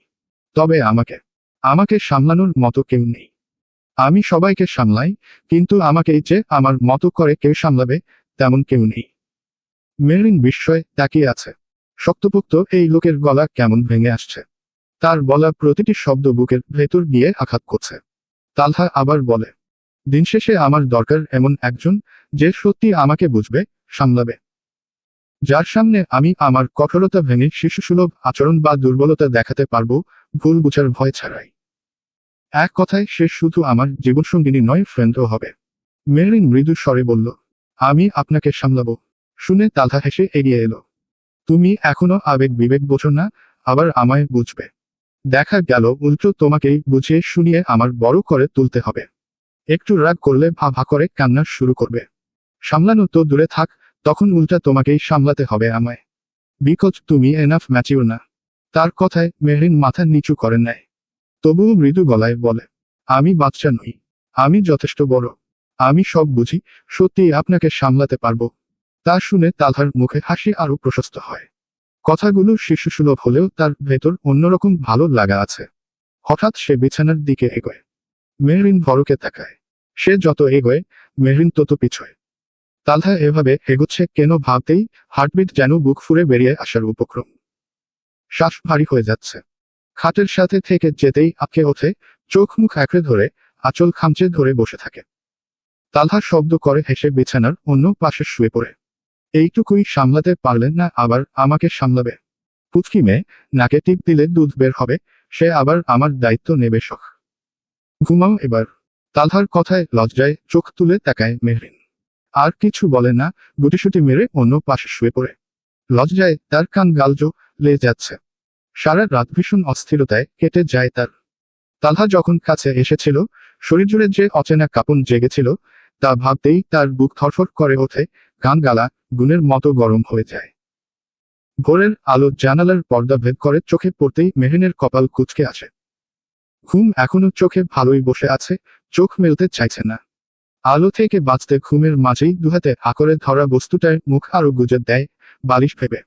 তবে আমাকে আমাকে সামলানোর মতো কেউ নেই। আমি সবাইকে সামলাই, কিন্তু আমাকেই যে আমার মতো করে কেউ সামলাবে, তেমন কেউ নেই। মেহরিন বিস্ময়ে তাকিয়ে আছে। শক্তপোক্ত এই লোকের গলা কেমন ভেঙে আসছে। তার বলা প্রতিটি শব্দ বুকের ভেতর গিয়ে আঘাত করছে। তালহা আবার বলে, দিন শেষে আমার দরকার এমন একজন, যে সত্যি আমাকে বুঝবে, সামলাবে। যার সামনে আমি আমার কঠোরতা ভেঙে শিশুসুলভ আচরণ বা দুর্বলতা দেখাতে পারবো, ভুল বুঝার ভয় ছাড়াই। এক কথায় সে শুধু আমার জীবনসঙ্গিনী নয়, ফ্রেন্ডও হবে। মেহরিন মৃদু স্বরে বলল, আমি আপনাকে সামলাবো। শুনে তালহা হেসে এগিয়ে এলো। তুমি এখনো আবেগ বিবেক বোঝো না, আবার আমায় বুঝবে। দেখা গেল উল্টো তোমাকেই বুঝিয়ে শুনিয়ে আমার বড় করে তুলতে হবে। একটু রাগ করলে ভা ভা করে কান্না শুরু করবে। সামলানো তো দূরে থাক, তখন উল্টা তোমাকেই সামলাতে হবে আমায়। বিকজ তুমি এনাফ ম্যাচিউর না। তার কথায় মেহরিন মাথা নিচু করে নেয়, তবুও মৃদু গলায় বলে, আমি বাচ্চা নই, আমি যথেষ্ট বড়। আমি সব বুঝি, সত্যিই আপনাকে সামলাতে পারবো। তা শুনে তালহার মুখে হাসি আরো প্রশস্ত হয়। কথাগুলো শিশুসুলভ হলেও তার ভেতর অন্যরকম ভালো লাগা আছে। হঠাৎ সে বিছানার দিকে এগোয়। মেহরিন ভরকে তাকায়। সে যত এগোয়, মেহরিন তত পিছয়। তালহা এভাবে এগোচ্ছে কেন ভাবতেই হার্টবিট যেন বুক ফুঁড়ে বেরিয়ে আসার উপক্রম। শ্বাস ভারী হয়ে যাচ্ছে। খাটের সাথে থেকে যেতেই আটকে ওঠে, চোখ মুখ আঁকড়ে ধরে আঁচল খামচে ধরে বসে থাকে। তালহা শব্দ করে হেসে বিছানার অন্য পাশে শুয়ে পড়ে। এইটুকুই সামলাতে পারলেন না, আবার আমাকে সামলাবে? পুচকি মেয়ে, নাকে টিপ দিলে দুধ বের হবে, সে আবার আমার দায়িত্ব নেবে শখ। ঘুমাও এবার। তালহার কথায় লজ্জায় চোখ তুলে তাকায় মেহরিন। আর কিছু বলে না, গুটিসুটি মেরে অন্য পাশে শুয়ে পড়ে। লজ্জায় তার কান লে যাচ্ছে। সারা রাত ভীষণ অস্থিরতায় কেটে যায় তার। তালহা যখন কাছে এসেছিল, শরীর জুড়ে যে অচেনা কাঁপন জেগেছিল, তা ভাবতেই তার বুক থরফর করে ওঠে, কান গালা গুণের মতো গরম হয়ে যায়। ভোরের আলো জানালার পর্দা ভেদ করে চোখে পড়তেই মেহরিনের কপাল কুঁচকে আসে। ঘুম এখনো চোখে ভালোই বসে আছে, চোখ মেলতে চাইছে না। আলো থেকে বাঁচতে ঘুমের মাঝেই দুহাতে আকরে ধরা বস্তুটায় মুখ আরো গুজে দেয়, বালিশ ভেবে।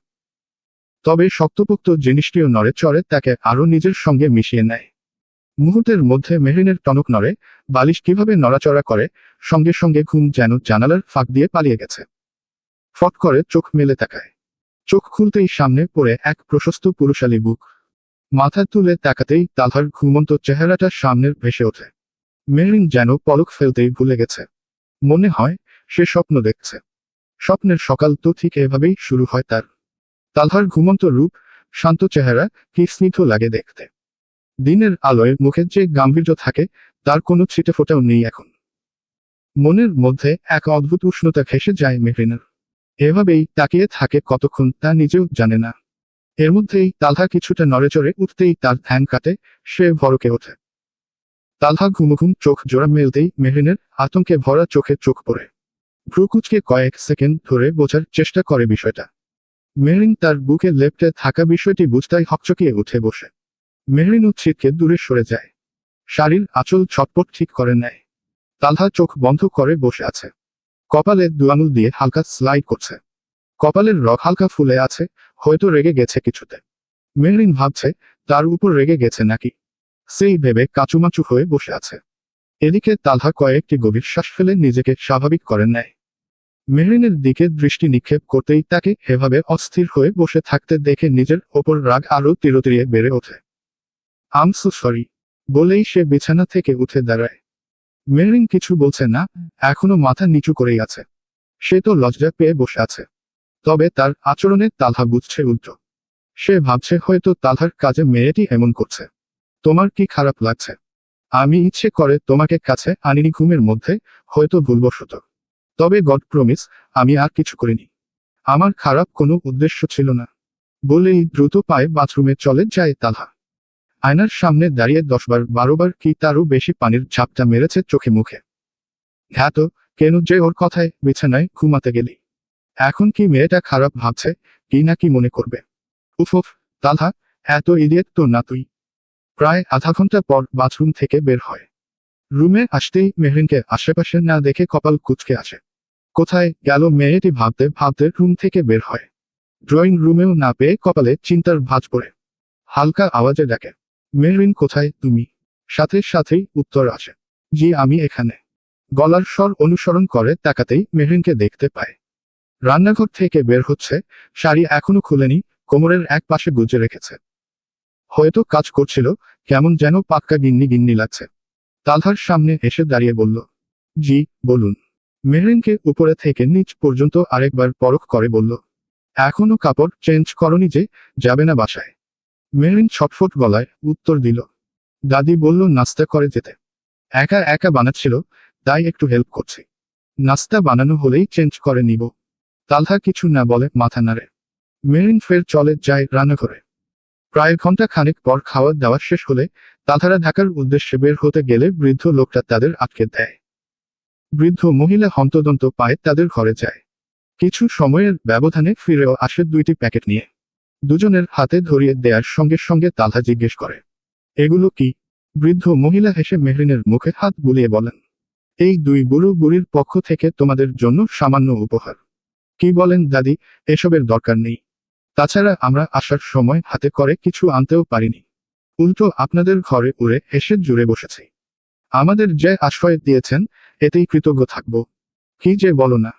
তবে শক্তপোক্ত জিনিসটিও নড়ে চড়ে তাকে আরো নিজের সঙ্গে মিশিয়ে নেয়। মুহূর্তের মধ্যে মেহরিনের টনক নড়ে, বালিশ কিভাবে নড়াচড়া করে, সঙ্গে সঙ্গে ঘুম যেন জানালার ফাঁক দিয়ে পালিয়ে গেছে। ফট করে চোখ মেলে তাকায়। চোখ খুলতেই সামনে পড়ে এক প্রশস্ত পুরুষালী বুক। মাথা তুলে তাকাতেই তালহার ঘুমন্ত চেহারাটা সামনের ভেসে ওঠে। মেহরিন যেন পলক ফেলতেই ভুলে গেছে। মনে হয় সে স্বপ্ন দেখছে। স্বপ্নের সকাল তো ঠিক এভাবেই শুরু হয় তার। তালহার ঘুমন্ত রূপ, শান্ত চেহারা, কি স্নিগ্ধ লাগে দেখতে। দিনের আলোয় মুখের যে গাম্ভীর্য থাকে, তার কোনো ছিটেফোঁটাও নেই এখন। মনের মধ্যে এক অদ্ভুত উষ্ণতা ঘেঁষে যায় মেহরিনের। এভাবেই তাকিয়ে থাকে কতক্ষণ তা নিজেও জানে না। এর মধ্যেই তালহা কিছুটা নড়েচড়ে উঠতেই তার ধ্যান কাটে, সে ভরকে ওঠে। তালহা ঘুমঘুম চোখ জোড়া মেলতেই মেহরিনের আতঙ্কে ভরা চোখে চোখ পড়ে। ভ্রুকুচকে কয়েক সেকেন্ড ধরে বোঝার চেষ্টা করে বিষয়টা। মেহরিন তার বুকে লেপ্টে থাকা বিষয়টি বুঝতেই হকচকিয়ে উঠে বসে। মেহরিনও ছিটকে দূরে সরে যায়। শাড়ির আঁচল ছটপট ঠিক করে নেয়। তালহা চোখ বন্ধ করে বসে আছে। কপালে দুআঙুল দিয়ে হালকা স্লাইড করছে। কপালের রগ হালকা ফুলে আছে, হয়তো রেগে গেছে কিছুতে। মেহরিন ভাবছে, তার উপর রেগে গেছে নাকি। সেই ভেবে কাচুমাচু হয়ে বসে আছে। এদিকে তালহা কয়েকটি গভীর শ্বাস ফেলে নিজেকে স্বাভাবিক করে নেয়। মেহরিনের দিকে দৃষ্টি নিক্ষেপ করতেই তাকে এভাবে অস্থির হয়ে বসে থাকতে দেখে নিজের ওপর রাগ আরো তিরতিরিয়ে বেড়ে ওঠে। আম সো সরি বলেই সে বিছানা থেকে উঠে দাঁড়ায়। মেহরিন কিছু বলছে না, এখনো মাথা নিচু করেই আছে। সে তো লজ্জা পেয়ে বসে আছে। তবে তার আচরণে তালহা বুঝছে উল্টো। সে ভাবছে হয়তো তালহার কাজে মেয়েটি এমন করছে। তোমার কি খারাপ লাগছে? আমি ইচ্ছে করে তোমাকে কাছে আনিনি ঘুমের মধ্যে, হয়তো ভুলবশত। তবে গড প্রমিস, আমি আর কিছু করিনি। আমার খারাপ কোনো উদ্দেশ্য ছিল না। বলেই দ্রুত পায়ে বাথরুমে চলে যায় তালহা। আয়নার সামনে দাঁড়িয়ে 10-12 বার কি তারও বেশি পানির ঝাপটা মেরেছে চোখে মুখে। হ্যাঁ তো, কেন যে ওর কথায় বিছানায় ঘুমাতে গেলি? এখন কি মেয়েটা খারাপ ভাবছে, কি না কি মনে করবে? উফ, তালহা, এত ইডিয়েট তো না তুই। প্রায় আধা ঘন্টা পর বাথরুম থেকে বের হয়। রুমে আসতেই মেহরিনকে আশেপাশে না দেখে কপাল কুঁচকে আসে। কোথায় গেল মেয়েটি ভাবতে ভাবতে রুম থেকে বের হয়। ড্রয়িং রুমেও না পেয়ে কপালে চিন্তার ভাঁজ পড়ে। হালকা আওয়াজে ডাকে, মেহরিন কোথায় তুমি? সাথে সাথেই উত্তর আসে, জি আমি এখানে। গলার স্বর অনুসরণ করে তাকাতেই মেহরিনকে দেখতে পায়। রান্নাঘর থেকে বের হচ্ছে, শাড়ি এখনো খুলেনি, কোমরের এক পাশে গুজে রেখেছে। হয়তো কাজ করছিল, কেমন যেন পাক্কা গিন্নি গিন্নি লাগছে। তালহার সামনে এসে দাঁড়িয়ে বলল, জি বলুন। মেহরিনকে উপরে থেকে নিচ পর্যন্ত আরেকবার পরখ করে বলল, এখনো কাপড় চেঞ্জ করনি যে, যাবে না বাসায়? মেহরিন ছটফট গলায় উত্তর দিল, দাদি বলল নাস্তা করে যেতে। একা একা বানাচ্ছিল, তাই একটু হেল্প করছি। নাস্তা বানানো হলেই চেঞ্জ করে নিব। তালহা কিছু না বলে মাথা নাড়ে। মেহরিন ফের চলে যায় রান্নাঘরে। প্রায় ঘন্টা খানেক পর খাওয়া দাওয়া শেষ হলে তালহারা ঢাকার উদ্দেশ্যে বের হতে গেলে বৃদ্ধ লোকটা তাদের আটকে দেয়। বৃদ্ধ মহিলা হন্তদন্ত পায়ে তাদের ঘরে যায়। কিছু সময়ের ব্যবধানে ফিরেও আসে 2টি প্যাকেট নিয়ে। দুজনের হাতে ধরিয়ে দেওয়ার সঙ্গে সঙ্গে তালহা জিজ্ঞেস করে, এগুলো কি? বৃদ্ধ মহিলা হেসে মেহরিনের মুখে হাত বুলিয়ে বলেন, এই 2 বুড়ো বুড়ির পক্ষ থেকে তোমাদের জন্য সামান্য উপহার। কি বলেন দাদি, এসবের দরকার নেই। তাছাড়া আমরা আসার সময় হাতে করে কিছু আনতেও পারিনি। উল্টো আপনাদের ঘরে উড়ে এসে জুড়ে বসেছি। আমাদের যে আশ্রয় দিয়েছেন এতেই কৃতজ্ঞ থাকব। কি যে বলো না,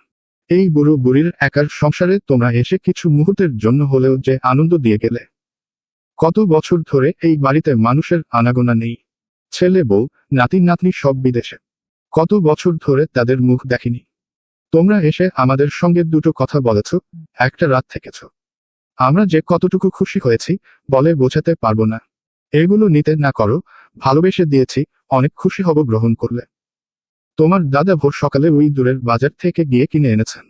এই বুড়ো বুড়ির একার সংসারে তোমরা এসে কিছু মুহূর্তের জন্য হলেও যে আনন্দ দিয়ে গেলে। কত বছর ধরে এই বাড়িতে মানুষের আনাগোনা নেই। ছেলে বউ নাতি নাতনি সব বিদেশে। কত বছর ধরে তাদের মুখ দেখিনি। তোমরা এসে আমাদের সঙ্গে 2টো কথা বলেছ, একটা রাত থেকেছ। আমরা যে কতটুকু খুশি হয়েছি বলে বোঝাতে পারবো না। এগুলো নিতে না করো, ভালোবেসে দিয়েছি, অনেক খুশি হব গ্রহণ করলে। তোমার দাদা ভোর সকালে ওই দূরের বাজার থেকে গিয়ে কিনে এনেছেন।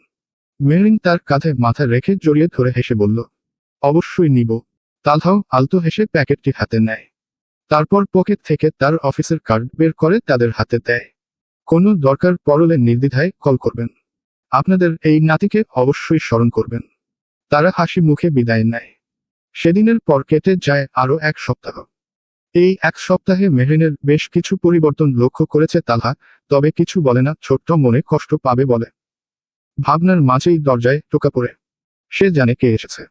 মেরিন তার কাঁধে মাথা রেখে জড়িয়ে ধরে হেসে বলল, অবশ্যই নিব। তালহাও আলতো হেসে প্যাকেটটি হাতে নেয়। তারপর পকেট থেকে তার অফিসের কার্ড বের করে তাদের হাতে দেয়। কোনো দরকার পড়লে নির্দ্বিধায় কল করবেন। আপনাদের এই নাতিকে অবশ্যই স্মরণ করবেন। তারা হাসি মুখে বিদায় নেয়। সেদিনের পর কেটে যায় আরও 1 সপ্তাহ। এই 1 সপ্তাহে মেহরিনের বেশ কিছু পরিবর্তন লক্ষ্য করেছে তালহা, তবে কিছু বলে না, ছোট্ট মনে কষ্ট পাবে বলে। ভাবনার মাঝেই দরজায় টোকা পড়ে। সে জানে কে এসেছে।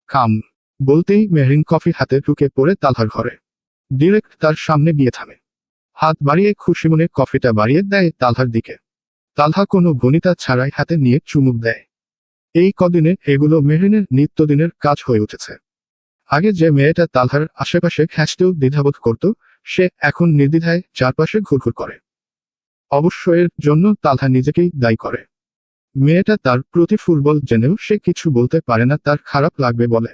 কাম বলতেই মেহরিন কফি হাতে ঢুকে পড়ে তালহার ঘরে। ডিরেক্ট তার সামনে গিয়ে থামে। হাত বাড়িয়ে খুশি মনে কফিটা বাড়িয়ে দেয় তালহার দিকে। তালহা কোনো ভনিতা ছাড়াই হাতে নিয়ে চুমুক দেয়। এই কদিনে এগুলো মেহরিনের নিত্যদিনের কাজ হয়ে উঠেছে। আগে যে মেয়েটা তালহার আশেপাশে ঘেঁষতেও দ্বিধাবোধ করত, সে এখন নির্দ্বিধায় চারপাশে ঘুরঘুর করে। অবশ্য এর জন্য তালহা নিজেকেই দায়ী করে। মেয়েটা তার প্রতি ফুটবল জেনেও সে কিছু বলতে পারে না, তার খারাপ লাগবে বলে।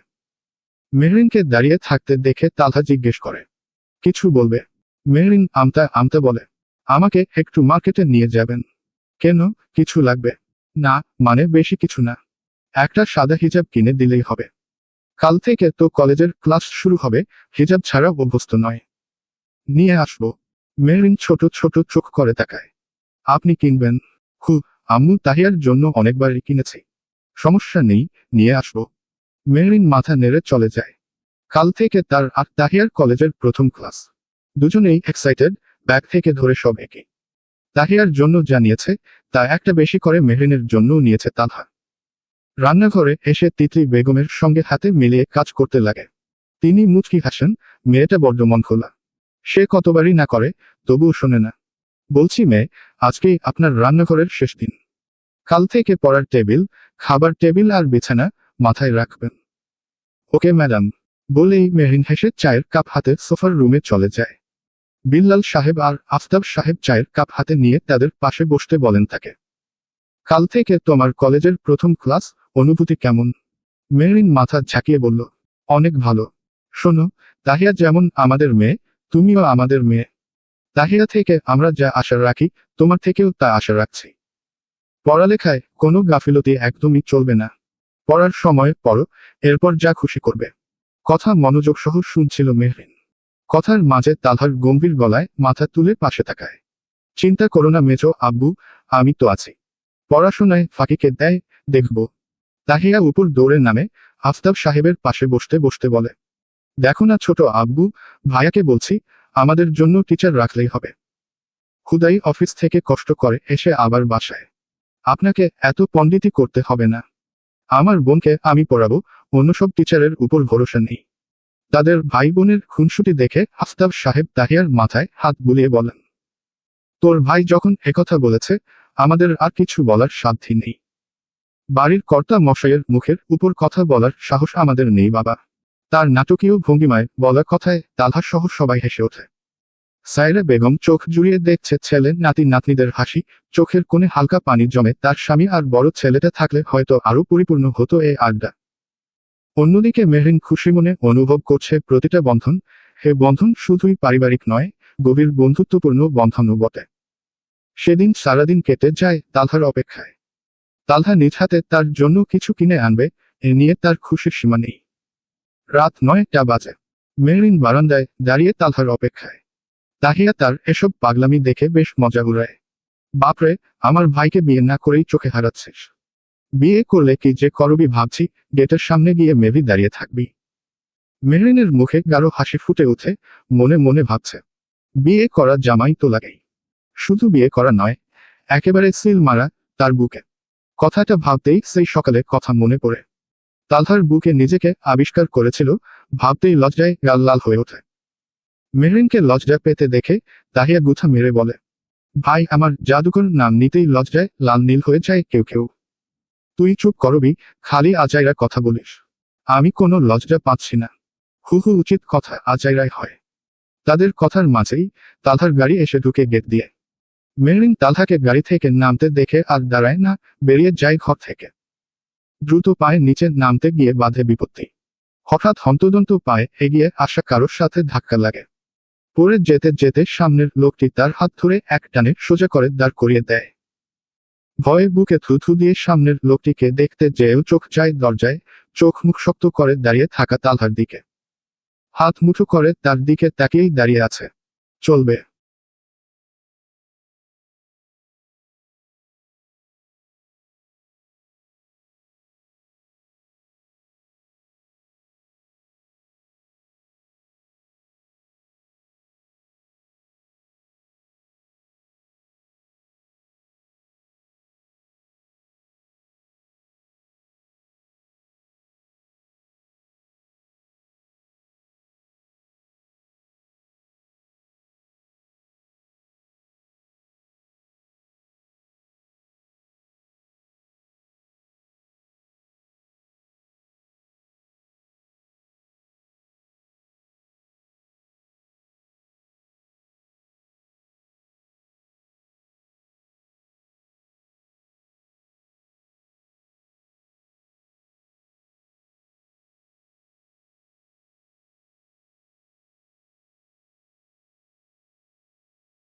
মেহরিনকে দাঁড়িয়ে থাকতে দেখে তালহা জিজ্ঞেস করে, কিছু বলবে? মেহরিন আমতা আমতা বলে, আমাকে একটু মার্কেটে নিয়ে যাবেন। কেন, কিছু লাগবে? না, মানে বেশি কিছু না। একটা সাদা হিজাব কিনে দিলেই হবে। কাল থেকে তো কলেজের ক্লাস শুরু হবে, হিজাব ছাড়া অভ্যস্ত নয়। নিয়ে আসবো। মেহরিন ছোট ছোট চোখ করে তাকায়। আপনি কিনবেন? আম্মু তাহিয়ার জন্য অনেকবারই কিনেছি। সমস্যা নেই, নিয়ে আসবো। মেহরিন মাথা নেড়ে চলে যায়। কাল থেকে তার আর তাহিয়ার কলেজের প্রথম ক্লাস। দুজনেই এক্সাইটেড, ব্যাগ থেকে ধরে সব একই। তাহিয়ার জন্য জানিয়েছে, তা একটা বেশি করে মেহরিনের জন্যও নিয়েছে তালহা। রান্নাঘরে এসে তিতলি বেগমের সঙ্গে হাতে মিলিয়ে কাজ করতে লাগে। তিনি মুচকি হাসেন, মেয়েটা বড্ড মন খোলা। সে কতবারই না করে, তবুও শোনে না। বলছি মেয়ে, আজকেই আপনার রান্নাঘরের শেষ দিন। কাল থেকে পড়ার টেবিল, খাবার টেবিল আর বিছানা মাথায় রাখবেন। Okay madam. বলেই মেহরিন হেসে চায়ের কাপ হাতে সোফার রুমে চলে যায়। বিল্লাল সাহেব আর আফতাব সাহেব চায়ের কাপ হাতে নিয়ে তাদের পাশে বসতে বলেন তাকে। কাল থেকে তোমার কলেজের প্রথম ক্লাস, অনুভূতি কেমন? মেহরিন মাথা ঝাঁকিয়ে বলল, অনেক ভালো। শোনো, তাহিয়া যেমন আমাদের মেয়ে, তুমিও আমাদের মেয়ে। তাহিয়া থেকে আমরা যা আশা রাখি, তোমার থেকেও তা আশা রাখছি। পড়ালেখায় কোনো গাফিলতি একদমই চলবে না। পড়ার সময় পড়ো, এরপর যা খুশি করবে। কথা মনোযোগ সহ শুনছিল মেহরিন। কথার মাঝে তালহার গম্ভীর গলায় মাথা তুলে পাশে তাকায়। চিন্তা করো না মেজো আব্বু, আমি তো আছি। পড়াশোনায় ফাঁকিকে দেয়, দেখব। তাহিয়া উপর দৌড়ে নামে, আফতাব সাহেবের পাশে বসতে বসতে বলে, দেখো না ছোট আব্বু, ভাইয়াকে বলছি, আমাদের জন্য টিচার রাখলেই হবে। খুদাই অফিস থেকে কষ্ট করে এসে আবার বাসায়। আপনাকে এত পণ্ডিতি করতে হবে না। আমার বোনকে আমি পড়াবো, অন্য সব টিচারের উপর ভরসা নেই। তাদের ভাই বোনের খুনসুটি দেখে আফতাব সাহেব তাহিয়ার মাথায় হাত বুলিয়ে বলেন, তোর ভাই যখন একথা বলেছে, আমাদের আর কিছু বলার সাধ্যই নেই। বাড়ির কর্তা মশাইয়ের মুখের উপর কথা বলার সাহস আমাদের নেই বাবা। তার নাটকীয় ভঙ্গিমায় বলা কথায় তালহা সহ সবাই হেসে ওঠে। সায়রা বেগম চোখ জুড়িয়ে দেখছে ছেলে নাতি নাতনিদের হাসি, চোখের কোণে হালকা পানি জমে। তার স্বামী আর বড় ছেলেটা থাকলে হয়তো আরো পরিপূর্ণ হতো এই আড্ডা। অন্যদিকে মেহরিন খুশি মনে অনুভব করছে প্রতিটা বন্ধন, হে বন্ধন শুধুই পারিবারিক নয়, গভীর বন্ধুত্বপূর্ণ বন্ধনও বটে। সেদিন সারাদিন কেটে যায় তালহার অপেক্ষায়। তালহা নিজ হাতে তার জন্য কিছু কিনে আনবে, এ নিয়ে তার খুশির সীমা নেই। রাত 9টা বাজে। মেহরিন বারান্দায় দাঁড়িয়ে তালহার অপেক্ষায়। তাহিয়া তার এসব পাগলামি দেখে বেশ মজা উড়ায়। বাপরে, আমার ভাইকে বিয়ে না করেই চোখে হারাচ্ছিস। বিয়ে করলে কি যে করবি ভাবছি। গেটের সামনে গিয়ে মেবি দাঁড়িয়ে থাকবি। মেহরিনের মুখে গাঢ় হাসি ফুটে ওঠে, মনে মনে ভাবছে, বিয়ে করা জামাই তো লাগেই। শুধু বিয়ে করা নয়, একেবারে সিল মারা তার বুকে। কথাটা ভাবতেই সেই সকালে কথা মনে পড়ে। তালহার বুকে নিজেকে আবিষ্কার করেছিল, ভাবতেই লজ্জায় গাল লাল হয়ে ওঠে। মেহরিনকে লজ্জা পেতে দেখে তাহিয়া গুথা মেরে বলে, ভাই আমার, জাদুকর নাম নিতেই লজ্জায় লাল নীল হয়ে যায় কেউ কেউ। তুই চুপ করবি, খালি আজাইরা কথা বলিস। আমি কোনো লজ্জা পাচ্ছি না। হুহু, উচিত কথা আজাইরাই হয়। তাদের কথার মাঝেই তালহার গাড়ি এসে ঢুকে গেট দিয়ে। মেহরিন তালহাকে গাড়ি থেকে নামতে দেখে আর দাঁড়ায় না, বেরিয়ে যায় ঘর থেকে। দ্রুত পায়ে নিচে নামতে গিয়ে বাধে বিপত্তি। হঠাৎ হন্তদন্ত পায়ে এগিয়ে আসা কারোর সাথে ধাক্কা লাগে। পড়ে যেতে যেতে সামনের লোকটি তার হাত ধরে এক টানে সোজা করে দাঁড় করিয়ে দেয়। ভয়ে বুকে থুথু দিয়ে সামনের লোকটিকে দেখতে যেয়েও চোখ যায় দরজায়, চোখ মুখ শক্ত করে দাঁড়িয়ে থাকা তালহার দিকে। হাত মুঠো করে তার দিকে তাকিয়েই দাঁড়িয়ে আছে। চলবে।